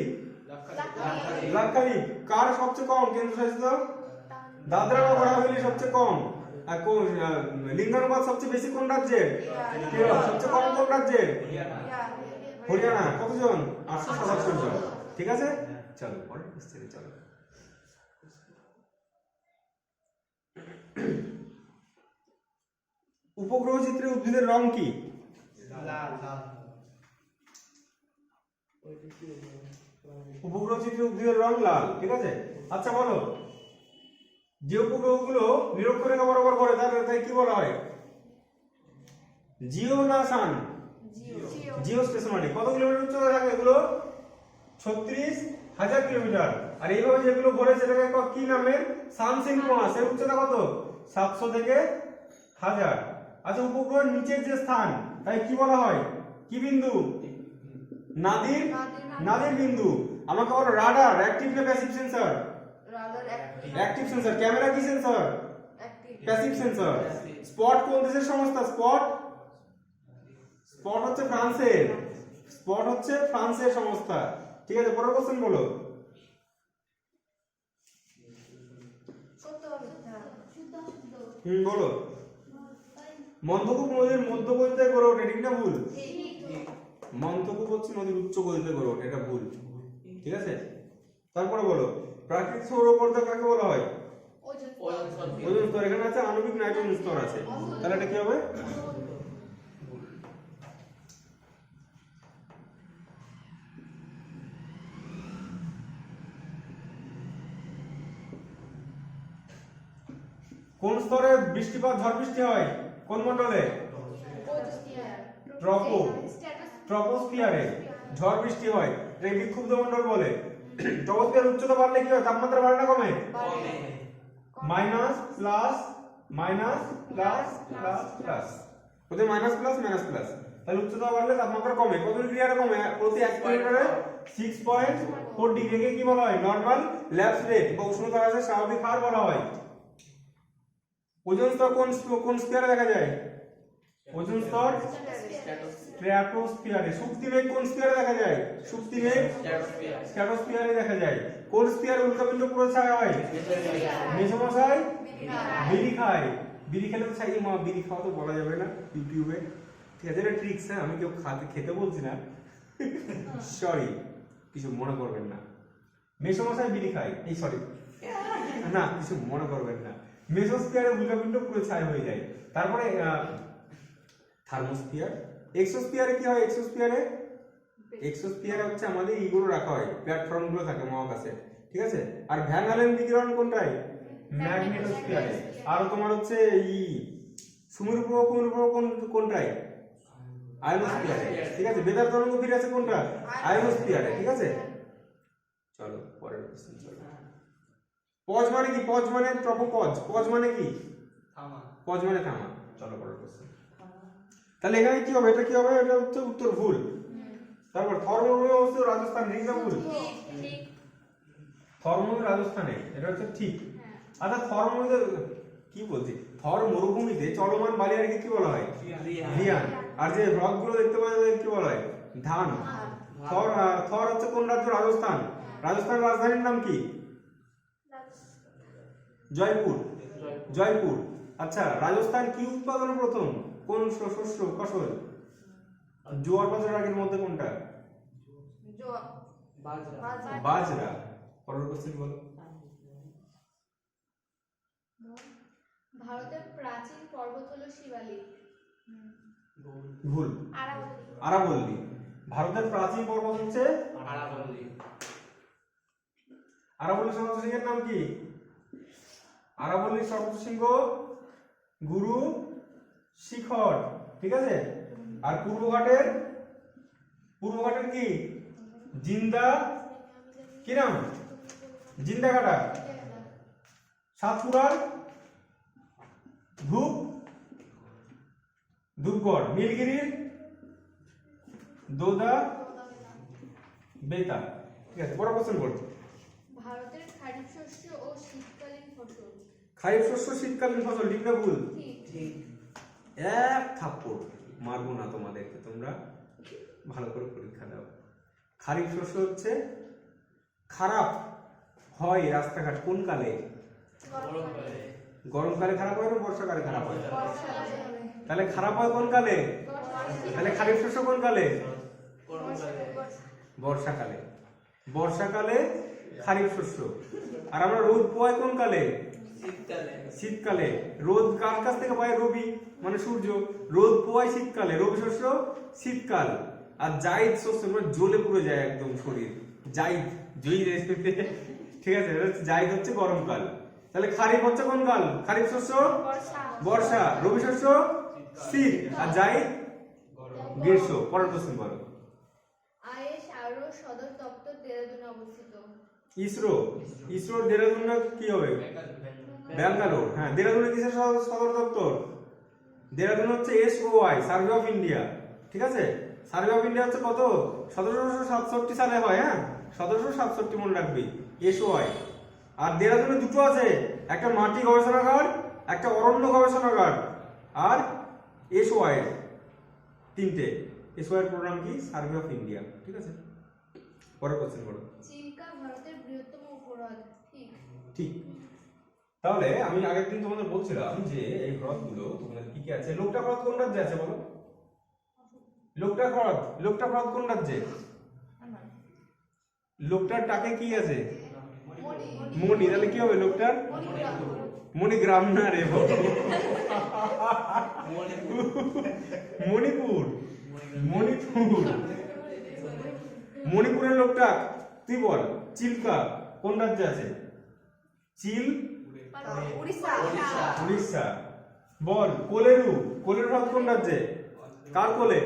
লাক্ষাদ্বীপ। কার সবচেয়ে কম কেন্দ্রশাসিত? দাদরা নগর হাভেলি সবচেয়ে কম। আর কোন লিঙ্গানুপাত সবচেয়ে বেশি কোন রাজ্যে? কেরল। সবচেয়ে কম কোন রাজ্যে? হরিয়ানা কতজন? 867 জন। ঠিক আছে, চলো পরের কোশ্চেনে চলো। উপগ্রহ চিত্রে উদ্ভিদের রং কি? উপগ্রহ চিত্রে উদ্ভিদের রং লাল। ঠিক আছে, আচ্ছা বলো, যে উপগ্রহগুলো নিরক্ষরেখা বরাবর করে তাই কি বলা হয়? জিও না সান? জিও স্টেশনারি। কত কিলোমিটার উচ্চতা থাকে এগুলো? 36,000 কিলোমিটার। আর এইভাবে যেগুলো ঘোরে সেটাকে কি নামে? সান সিনক্রোনাস। এর উচ্চতা কত? 700 থেকে 1000। আচ্ছা, উপগ্রহের নিচের যে স্থান তাই কি বলা হয়? কি বিন্দু? নাদির নাদির বিন্দু। আমাকে বলো, রাডার অ্যাক্টিভ না passive sensor? Active sensor. Camera কি সেন্সর? Passive sensor. স্পট কোন দেশের সংস্থা? স্পট হচ্ছে ফ্রান্সের। স্পট হচ্ছে ফ্রান্সের সংস্থা। ঠিক আছে, পরের কোশ্চেন বলো। বলো। মন্তকূপ নদীর মধ্য গতিতে গড়ে ওঠে, ঠিক না ভুল? মন্তকূপ হচ্ছে নদীর উচ্চ গতিতে গড়ে ওঠে, এটা ভুল। ঠিক আছে, তারপরে বলো, প্রাকৃতিক সৌরপর্দা কাকে বলা হয়? ওজোন স্তর। এখানে আছে আণবিক নাইট্রোজেন স্তর আছে, তাহলে এটা কি হবে? কোন স্তরে বৃষ্টিপাত ঝড় বৃষ্টি হয়? কোন মণ্ডলে? ট্রপোস্ফিয়ারে ঝড় বৃষ্টি হয়, এটাকে বিক্ষুব্ধ মণ্ডল বলে। ট্রপোস্ফিয়ার উচ্চতা বাড়লে কি হয়? তাপমাত্রা বাড়ে না কমে? Minus plus minus plus plus plus, ওদের মাইনাস প্লাস মাইনাস প্লাস। তাহলে উচ্চতা বাড়লে তাপমাত্রা কমে। কত ডিগ্রি আরে কমে? প্রতি 1 কিলোমিটারে 6.4 ডিগ্রিকে কি বলা হয়? নরমাল ল্যাপস রেট বা উষ্ণতা হ্রাসের স্বাভাবিক হার বলা হয়। ওজোন স্তর কোন স্ফিয়ারে দেখা যায়? ওজোন স্তর স্ট্র্যাটোস্ফিয়ারে। শক্তিমেঘ কোন স্ফিয়ারে দেখা যায়? শক্তিমেঘ স্ট্র্যাটোস্ফিয়ারে দেখা যায়। কোন স্ফিয়ারে উল্কাপিণ্ড পুরো ছায়া হয়? মেসোমশাই বিড়ি খায়। বিড়ি খেলে তো ছাই। মা, বিড়ি খাওয়া তো বলা যাবে না ইউটিউবে। ঠিক আছে, এটা ট্রিক্স। হ্যাঁ, আমি কেউ খেতে বলছি না, সরি, কিছু মনে করবেন না। মেসোমশাই বিড়ি খায়, এই সরি না, কিছু মনে করবেন না। মেসোস্ফিয়ারে উল্কাপিণ্ড পুরো ছাই হয়ে যায়। তারপরে থার্মোস্ফিয়ার। এক্সোস্ফিয়ারে কি হয়? এক্সোস্ফিয়ারে হচ্ছে আমাদের ইগুলো রাখা হয়, প্ল্যাটফর্ম গুলো থাকে মহাকাশে। ঠিক আছে, আর ভ্যান হালেন বিকিরণ কোনটায়? ম্যাগনেটোস্ফিয়ারে। আর তোমার হচ্ছে সমুদ্রপ্রবাহ কোনটায়? আয়োনোস্ফিয়ারে। ঠিক আছে, বেতার তরঙ্গ ফিরে আছে কোনটা? আয়োনোস্ফিয়ারে। ঠিক আছে, চলো পরের প্রশ্ন চলো। পজ মানে কি? পজ মানে ট্রপোপজ। পজ মানে কি? থামা। পজ মানে থামা। চলো পরের প্রশ্ন। তাহলে এখানে কি হবে? এটা কি হবে? এটা হচ্ছে উত্তর ভুল। তারপর থরমরু অবস্থিত রাজস্থান, ঠিক না ভুল? থরমরু রাজস্থানে, এটা হচ্ছে ঠিক। আচ্ছা, থরমরুতে কি বলছি? থর মরুভূমিতে চলমান বালি আর কি বলা হয়? রিয়ান। আর যে হ্রদগুলো দেখতে পাওয়া যায় কি বলা হয়? ধান। থর হচ্ছে কোন রাজ্য? রাজস্থান। রাজস্থানের রাজধানীর নাম কি? জয়পুর। আচ্ছা, রাজস্থান কি উৎপাদন প্রথম? কোন শস্য ফসল? জোয়ার বাজরা রাগের মধ্যে কোনটা? বাজরা। পরের কোশ্চেন বলো। ভারতের প্রাচীন পর্বত হলো শিবালিক। ভুল। আরাবল্লী। ভারতের প্রাচীন পর্বত হচ্ছে আরাবল্লী। আরাবল্লীর সর্বোচ্চ শৃঙ্গের নাম কি? আরাবল্লীর সর্বোচ্চ শৃঙ্গ গুরু শিখর। ঠিক আছে, আর পূর্বঘাটের কি? জিন্দা কি নাম? জিন্দাঘাটা। সাতপুরার ধূপগড়। নীলগিরির দোদা বেতা। ঠিক আছে, বড় কোশ্চেন বল। ভারতের খারিফ শস্য ও শীতকালীন ফসল। খারিফ শস্য শীতকালীন ফসল, ঠিক না ভুল? ঠিক। এক থাপ্পড় মারবো না তোমাদেরকে, তোমরা ভালো করে পরীক্ষা দাও। খারিফ শস্য হচ্ছে খারাপ হয় রাস্তাঘাট কোন কালে? গরমকালে খারাপ হয় না বর্ষাকালে খারাপ হয়? তাহলে খারাপ হয় কোন কালে? তাহলে খারিফ শস্য কোন কালে? বর্ষাকালে। বর্ষাকালে খারিফ শস্য। আর আমরা রোদ পোয়াই কোন কালে? শীতকালে। রোদ কার কাছ থেকে পাই? রবি মানে সূর্য। রোদ পোয়াই শীতকালে, রবি শস্য শীতকাল। আর জাইদ শস্য মানে জ্বলে পুড়ে যায় একদম শরীর, জাইদ জয়ী, ঠিক আছে, জাইদ হচ্ছে গরমকাল। তাহলে খারিফ হচ্ছে কোন কাল? খারিফ শস্য বর্ষা, রবি শস্য শীত, আর জাইদ গ্রীষ্ম। পরের প্রশ্ন বলো। ISRO সদর দপ্তর দেরাদুনে অবস্থিত। ইসরো, ইসরোর দেরাদুন না কি হবে? ব্যাঙ্গালোর। হ্যাঁ, দেরাদুনে কিসের সদর দপ্তর? দেরাদুন হচ্ছে SOI, সার্ভে অফ ইন্ডিয়া। ঠিক আছে, সার্ভে অফ ইন্ডিয়া হচ্ছে কত? 1767 সালে হয়। হ্যাঁ, 1767 মনে রাখবি, SOI। আর দেরাদুনে দুটো আছে, একটা মাটি গবেষণাগার, একটা অরণ্য গবেষণাগার। আর SOI তিনটে। SOI এর প্রোগ্রাম কি? Survey of India. ঠিক আছে, পরের কোশ্চেন করো। চিল্কা ভারতের বৃহত্তম উপহ্রদ। ঠিক। ঠিক। তাহলে আমি আগের দিন তোমাদের বলছিলাম যে এই হ্রদগুলো তোমাদের কি কি আছে। লোকটা হ্রদ কোন রাজ্যে আছে বলো? লোকটা হ্রদ কোন রাজ্যে? লোকটার টাকে কি আছে? মণি। তাহলে কি হবে লোকটার? মণিগ্রাম না রে, মণিপুর। মণিপুরের লোকটা। তুই বল, চিল্কা কোন রাজ্যে আছে? উড়িষ্যা। বল, কোলেরু হ্রদ কোন রাজ্যে? কার কোলে?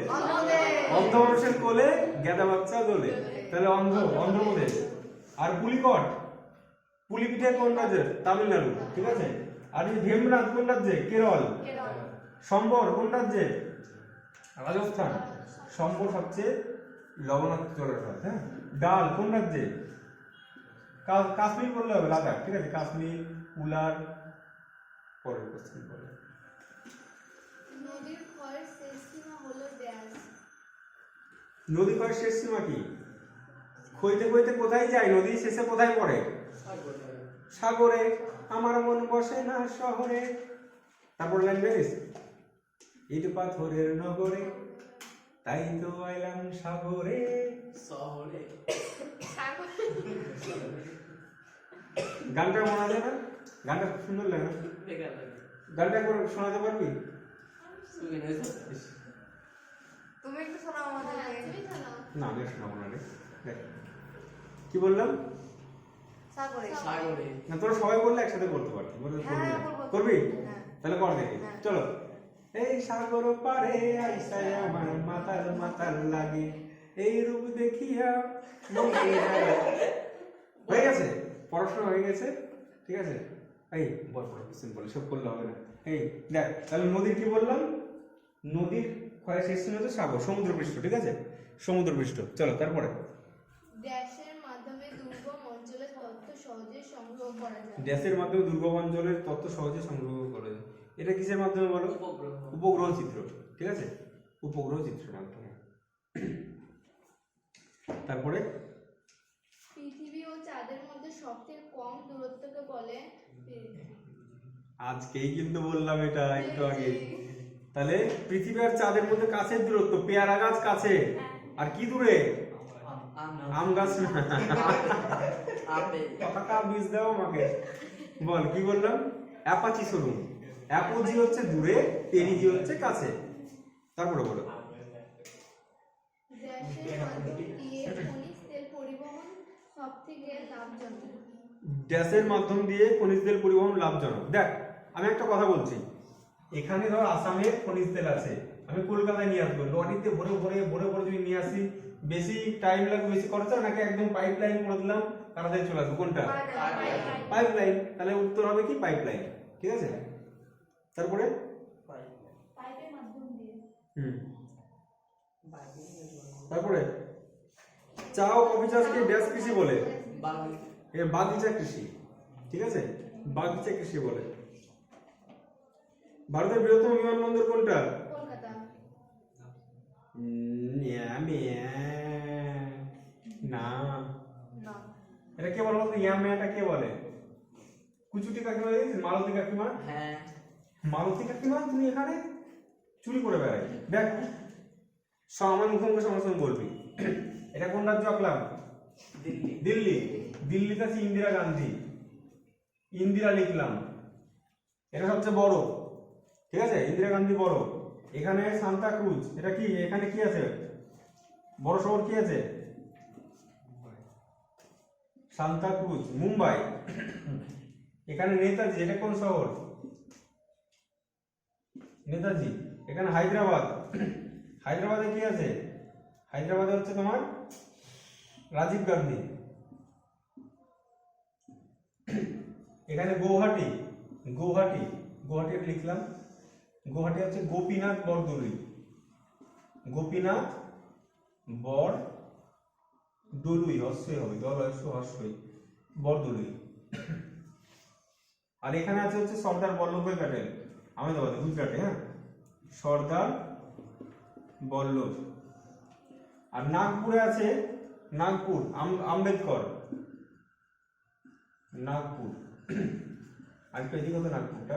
অন্ধ মানুষের কোলে গেদা বাচ্চা দোলে। তাহলে অন্ধ্রপ্রদেশ। আর পুলিপিঠে কোন রাজ্যে? তামিলনাড়ু। ঠিক আছে। আর এই ভেমনাথ কোন রাজ্যে? কেরল। সম্বর কোন রাজ্যে? রাজস্থান। সম্বর সবচেয়ে লবণাক্ত জলের হ্রদ। হ্যাঁ। ডাল কোন রাজ্যে? কাশ্মীর বললে হবে, লাদাখ। ঠিক আছে, কাশ্মীর, উলার। পরের কোশ্চেন বলো। নদীর ক্ষয়ের শেষ সীমা হলো ড্যাশ। নদী ক্ষয়ের শেষ সীমা কি? ক্ষইতে ক্ষইতে কোথায় যায়? নদী শেষে কোথায় পড়ে? সাগরে। আমার মন বসে না শহরে। তারপর লাইন বেরিস, ইট পাথরের নগরে, তাই তো আইলাম সাগরে। গানটা মনে আছে না? গানটা খুব সুন্দর লাগে না? গানটা একবার শোনাতে পারবি? তুমি একটু শোনাও আমাদের। না, আমি শোনাবো না রে। দেখ কি বললাম? সাগরে। না, তোরা সবাই বললে একসাথে করতে পারতি। হ্যাঁ, করবি? হ্যাঁ। তাহলে কর দেখি। হ্যাঁ। চলো। এই সাগর পারে আইসায় আমার মাতাল লাগে, এই রূপ দেখিয়া মনে যায়। হয়ে গেছে, পড়াশোনা হয়ে গেছে। ঠিক আছে, এই বল সিম্পল, সব করলে হবে না। এই দেখ, তাহলে নদীর কি বললাম? নদীর ক্ষয়ের শেষ সীমা হচ্ছে সাগর, সমুদ্রপৃষ্ঠ। ঠিক আছে, সমুদ্রপৃষ্ঠ। চলো তারপরে। ড্যাশের মাধ্যমে দুর্গম অঞ্চলের তথ্য সহজে সংগ্রহ করা যায়। ড্যাশের মাধ্যমে দুর্গম অঞ্চলের তথ্য সহজে সংগ্রহ করা যায়। এটা কিসের মাধ্যমে বলো? উপগ্রহ চিত্র। ঠিক আছে, উপগ্রহ চিত্রের মাধ্যমে। তারপরে পৃথিবী ও চাঁদের মধ্যে সবথেকে কম দূরত্বকে বলে? আজকেই কিন্তু বললাম এটা একটু আগে। তাহলে পৃথিবী আর চাঁদের মধ্যে কাছের দূরত্ব, পেয়ারা গাছ কাছে, আর কি দূরে? আম গাছ না। কথা বীজ দাও আমাকে। বল কি বললাম? অ্যাপাচি সরুন। অ্যাপোজি হচ্ছে দূরে, পেরিজি হচ্ছে কাছে। তারপরে বলো। ড্যাশের মাধ্যম দিয়ে খনিজ তেল পরিবহন সবথেকে লাভজনক। ড্যাশের মাধ্যম দিয়ে খনিজ তেল পরিবহন লাভজনক। দেখ, আমি একটা কথা বলছি। এখানে ধর আসামে খনিজ তেল আছে, আমি কলকাতায় নিয়ে আসবো, লরিতে ভরে ভরে ভরে ভরে যদি নিয়ে আসি, বেশি টাইম লাগবে, বেশি খরচা, নাকি একদম পাইপ লাইন করে দিলাম তাড়াতাড়ি চলে আসবে? কোনটা? Pipe line. তাহলে উত্তর হবে কি? Pipe line. ঠিক আছে, তারপরে পাইপের মাধ্যম দিয়ে। তারপরে চা ও কফি চাষকে ড্যাশ কৃষি বলে? বাগিচা কৃষি। ঠিক আছে, বাগিচা কৃষি বলে। ভারতের বৃহত্তম বিমানবন্দর কোনটা? কলকাতা। না, এটা কে বলে বলতো? ইয়ামিয়াটা কে বলে? কুচুটি কাকিমা দেখেছিস? মালতী কাকিমা। হ্যাঁ, মালতী কাকিমা তুমি এখানে চুরি করে বেড়াই। দেখ, আমার মুখোমুখি সঙ্গে সঙ্গে বলবি। এটা কোন রাজ্য আঁকলাম? দিল্লি। দিল্লিতে আছে ইন্দিরা গান্ধী, ইন্দিরা লিখলাম, এটা সবচেয়ে বড়, ঠিক আছে, ইন্দিরা গান্ধী বড়। এখানে সান্তা ক্রুজ, এটা কি, এখানে কি আছে, বড় শহর কি আছে? সান্তা ক্রুজ, মুম্বাই। এখানে নেতাজি, এটা কোন শহর? নেতাজি। এখানে হায়দ্রাবাদ, হায়দ্রাবাদে কি আছে? হায়দ্রাবাদে হচ্ছে তোমার রাজীব গান্ধী। এখানে গৌহাটি, গৌহাটি, গৌহাটি লিখলাম, গৌহাটি হচ্ছে গোপীনাথ বরদলুই, গোপীনাথ বরদলুই, হস্যই হবে, হস্যই, বরদলুই। আর এখানে আছে হচ্ছে সর্দার বল্লভভাই প্যাটেল, আহমেদাবাদে, গুজরাটে, হ্যাঁ, সর্দার বল্লভ। আর নাগপুরে আছে, নাগপুর, আম্বেদকর, নাগপুর। আজকে এদিকে হতো নাগপুরটা।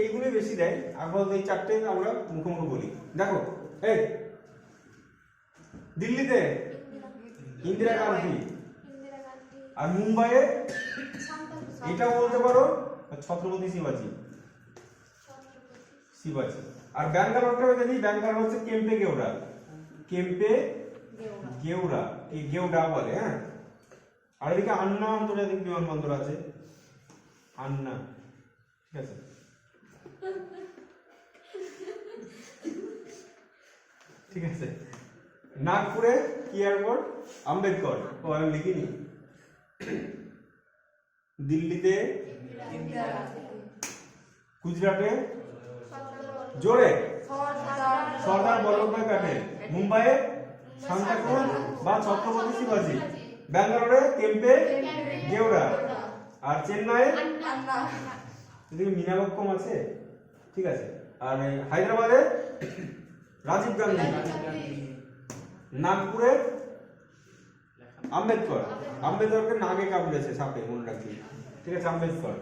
এইগুলো বেশি দেয়, আপাতত এই চারটে আমরা মুখোমুখি বলি। দেখো, এই দিল্লিতে ইন্দিরা গান্ধী, আর মুম্বাইয়ে এটা বলতে পারো ছত্রপতি শিবাজি, শিবাজি। আর ব্যাঙ্গালোরটা যদি, ব্যাঙ্গালোর হচ্ছে কেম্পে গেউড়া, কেম্পে গেউড়া, এই গেউড়া বলে, হ্যাঁ। আর এদিকে আন্না আন্তর্জাতিক বিমানবন্দর আছে, আন্না, ঠিক আছে। ঠিক আছে, নাগপুরে কি এয়ারপোর্ট? আম্বেদকর, ও আমি লিখিনি। দিল্লিতে, গুজরাটে জোরে সর্দার বল্লভভাই প্যাটেল, মুম্বাইয়ে সান্তা ক্রুজ বা ছত্রপতি শিবাজি, ব্যাঙ্গালোরে কেম্পে গেউড়া, আর চেন্নাইয়ে এদিকে মীনাবক্কম আছে, ঠিক আছে। আর হায়দ্রাবাদে রাজীব গান্ধী, নাগপুরে আম্বেদকর, আম্বেদকরকে নাগে কামড়েছে সাপে, মনে রাখবি, ঠিক আছে, আম্বেদকর।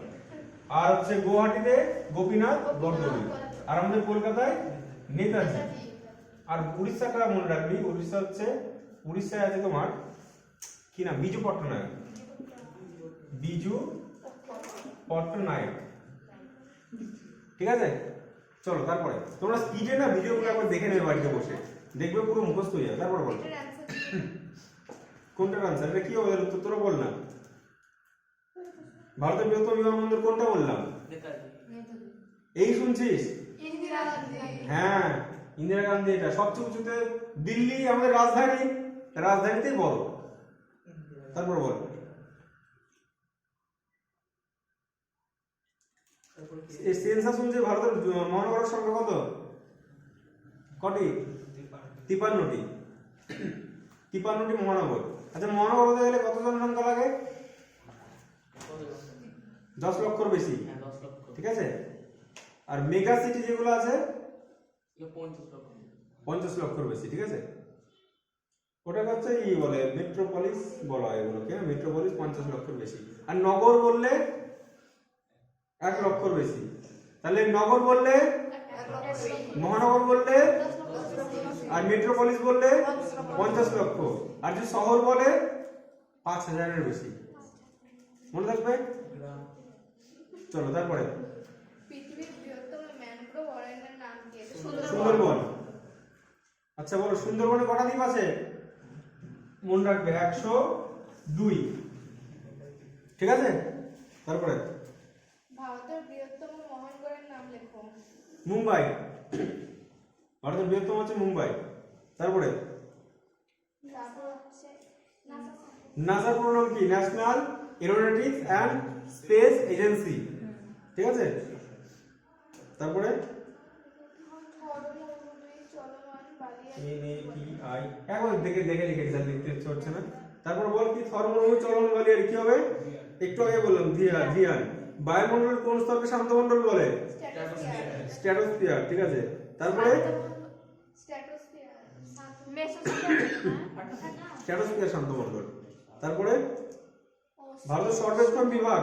আর হচ্ছে গুয়াহাটিতে গোপীনাথ বরদলুই, আর আমাদের কলকাতায় নেতাজি। আর উড়িষ্যাটা মনে রাখবি, উড়িষ্যা হচ্ছে, উড়িষ্যায় আছে তোমার কি নাম, বিজু পট্টনায়ক, বিজু পট্টনায়ক, ঠিক আছে। চলো তারপরে তোমরা স্পিডে না ভিডিওগুলো একবার দেখে নেবে বাড়িতে বসে, দেখবে পুরো মুখস্থ হয়ে যাবে। তারপরে বলো কোনটার আনসার, এটা কি হবে, উত্তর তোরা বল না। ভারতের বৃহত্তম বিমানবন্দর কোনটা বললাম? এই শুনছিস? হ্যাঁ, ইন্দিরা গান্ধী। এটা সবচেয়ে উঁচুতে, দিল্লি আমাদের রাজধানী, রাজধানীতেই বড়। তারপর বল এই সেন্সাস অনুযায়ী ভারতের মহানগরের সংখ্যা কত? কটি? 53টি, 53টি মহানগর। আচ্ছা, মহানগর হতে গেলে কত জনসংখ্যা লাগে? 10 লক্ষর বেশি, ঠিক আছে। আর মেগা সিটি যেগুলো আছে 50 লক্ষর বেশি, ঠিক আছে। ওটা হচ্ছে কি বলে, মেট্রোপলিস বলা হয় এগুলোকে, মেট্রোপলিস 50 লক্ষর বেশি। আর নগর বললে 1 লক্ষর বেশি। তাহলে নগর বললে, মহানগর বললে, আর মেট্রোপলিস বললে 50 লক্ষ, আর যদি শহর বলে 5000-এর বেশি, মনে থাকবে। চলো তারপরে পৃথিবীর বৃহত্তম ম্যানগ্রোভ অরণ্যের নাম কি? সুন্দরবন। আচ্ছা বলো, সুন্দরবনে কটা দ্বীপ আছে? মনে রাখবে 102, ঠিক আছে। তারপরে ভারতের বৃহত্তম মহানগরের নাম লেখো। মুম্বাই, ভারতের বৃহত্তম হচ্ছে মুম্বাই। তারপরে নাসার পুরো নাম কি? National aeronautics and space agency, ঠিক আছে। তারপরে NATI, একবার দেখে দেখে লিখে স্যার, লিখতে ইচ্ছে হচ্ছে না। তারপর বল কি, থর্মোমন্ডল চলমান বালিয়ার কি হবে? একটু আগে বললাম, ধিয়ান। বায়ুমণ্ডলের কোন স্তরকে শান্তমণ্ডল বলে? স্ট্র্যাটোস্ফিয়ার, ঠিক আছে। তারপরে স্ট্র্যাটোস্ফিয়ার শান্তমণ্ডল। তারপরে ভারতের সর্বেক্ষণ বিভাগ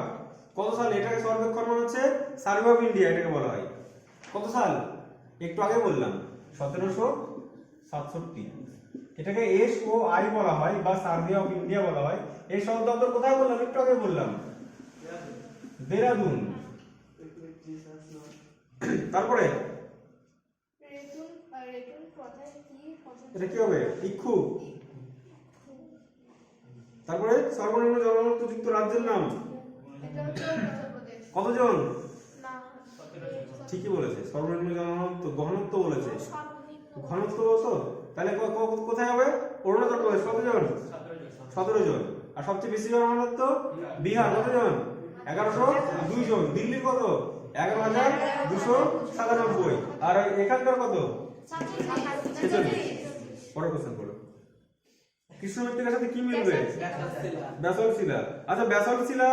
কত সাল? এটাকে সর্বেক্ষণ মানে হচ্ছে সার্ভে অফ ইন্ডিয়া, এটাকে বলা হয়। কত সাল? একটু আগে বললাম 1767, এটাকে SOI বলা হয় বা সার্ভে অফ ইন্ডিয়া বলা হয়। এই সদর দপ্তর কোথায় বললাম, একটু আগে বললাম, দেরাদুন। তারপরে রেটুন কথায় কি ফসল? এটা কি হবে, ইক্ষু। তারপরে সর্বনিম্ন জনঘনত্বযুক্ত রাজ্যের নাম এটা হচ্ছে অরুণাচল প্রদেশ। কতজন? না, ঠিকই বলেছে, সর্বনিম্ন ঘনত্ব বলেছে, সর্বনিম্ন ঘনত্ব বলতো, তাহলে কোথায় হবে? অরুণাচল প্রদেশ। কতজন? 17 জন। আর সবচেয়ে বেশি জনঘনত্ব বিহার, কতজন? 1102 জন। দিল্লির কত? 11,297। আর এখানকার কত? 46। পরের কোশ্চেন করো। কৃষ্ণ মৃত্তিকার সাথে কি মিলবে? ব্যাসল্ট শিলা। আচ্ছা, ব্যাসল্ট শিলা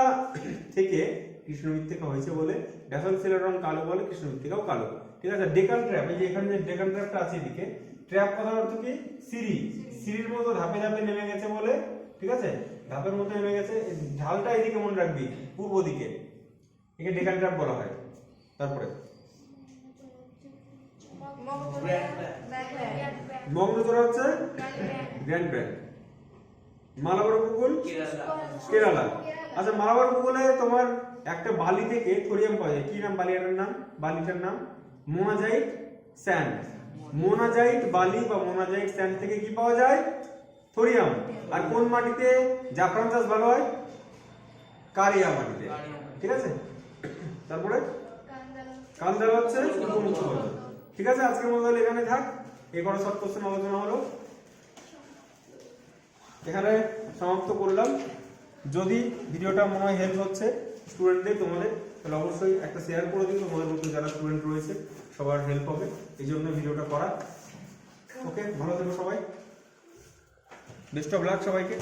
থেকে কৃষ্ণ মৃত্তিকা হয়েছে বলে ব্যাসল্ট শিলার রং কালো বলে, কৃষ্ণ মৃত্তিকাও কালো। ঠিক আছে। ডেকান ট্র্যাপ, এই যে এখানে যে ডেকান ট্র্যাপটা আছে এদিকে, ট্র্যাপ কথার অর্থ কি? সিঁড়ি। সিঁড়ির মতো ধাপে ধাপে নেমে গেছে বলে, ঠিক আছে, ধাপের মতো নেমে গেছে। ঢালটা এদিকে মনে রাখবি, পূর্ব দিকে, একে ডেকান ট্র্যাপ বলা হয়। তারপরে মগ্নচড়া হচ্ছে গ্র্যান্ড ব্যান্ড। মালাবার উপকূল কেরালা। আচ্ছা, মালাবার উপকূলে তোমার একটা বালি থেকে থোরিয়াম পাওয়া যায়। কি নাম বালিটার নাম? বালিটার নাম মোনাজাইট স্যান্ড। মোনাজাইট বালি বা মোনাজাইট স্যান্ড থেকে কি পাওয়া যায়? থোরিয়াম। আর কোন মাটিতে জাফরান চাষ ভালো হয়? কারিয়া মাটিতে। ঠিক আছে। তারপরে কান্দাল হচ্ছে উপমুক্ত বলয়। ঠিক আছে, আজকের মতো এখানে থাক। এই কটা শর্ট কোশ্চেন আলোচনা হলো, এখানে সমাপ্ত করলাম। যদি ভিডিওটা মনে হয় হেল্প হচ্ছে স্টুডেন্টদের তোমাদের, তাহলে অবশ্যই একটা শেয়ার করে দিন। তোমাদের মধ্যে যারা স্টুডেন্ট রয়েছে সবার হেল্প হবে, এই জন্য ভিডিওটা করা। ওকে, ভালো থেকো সবাই, বেস্ট অফ লাক সবাইকে।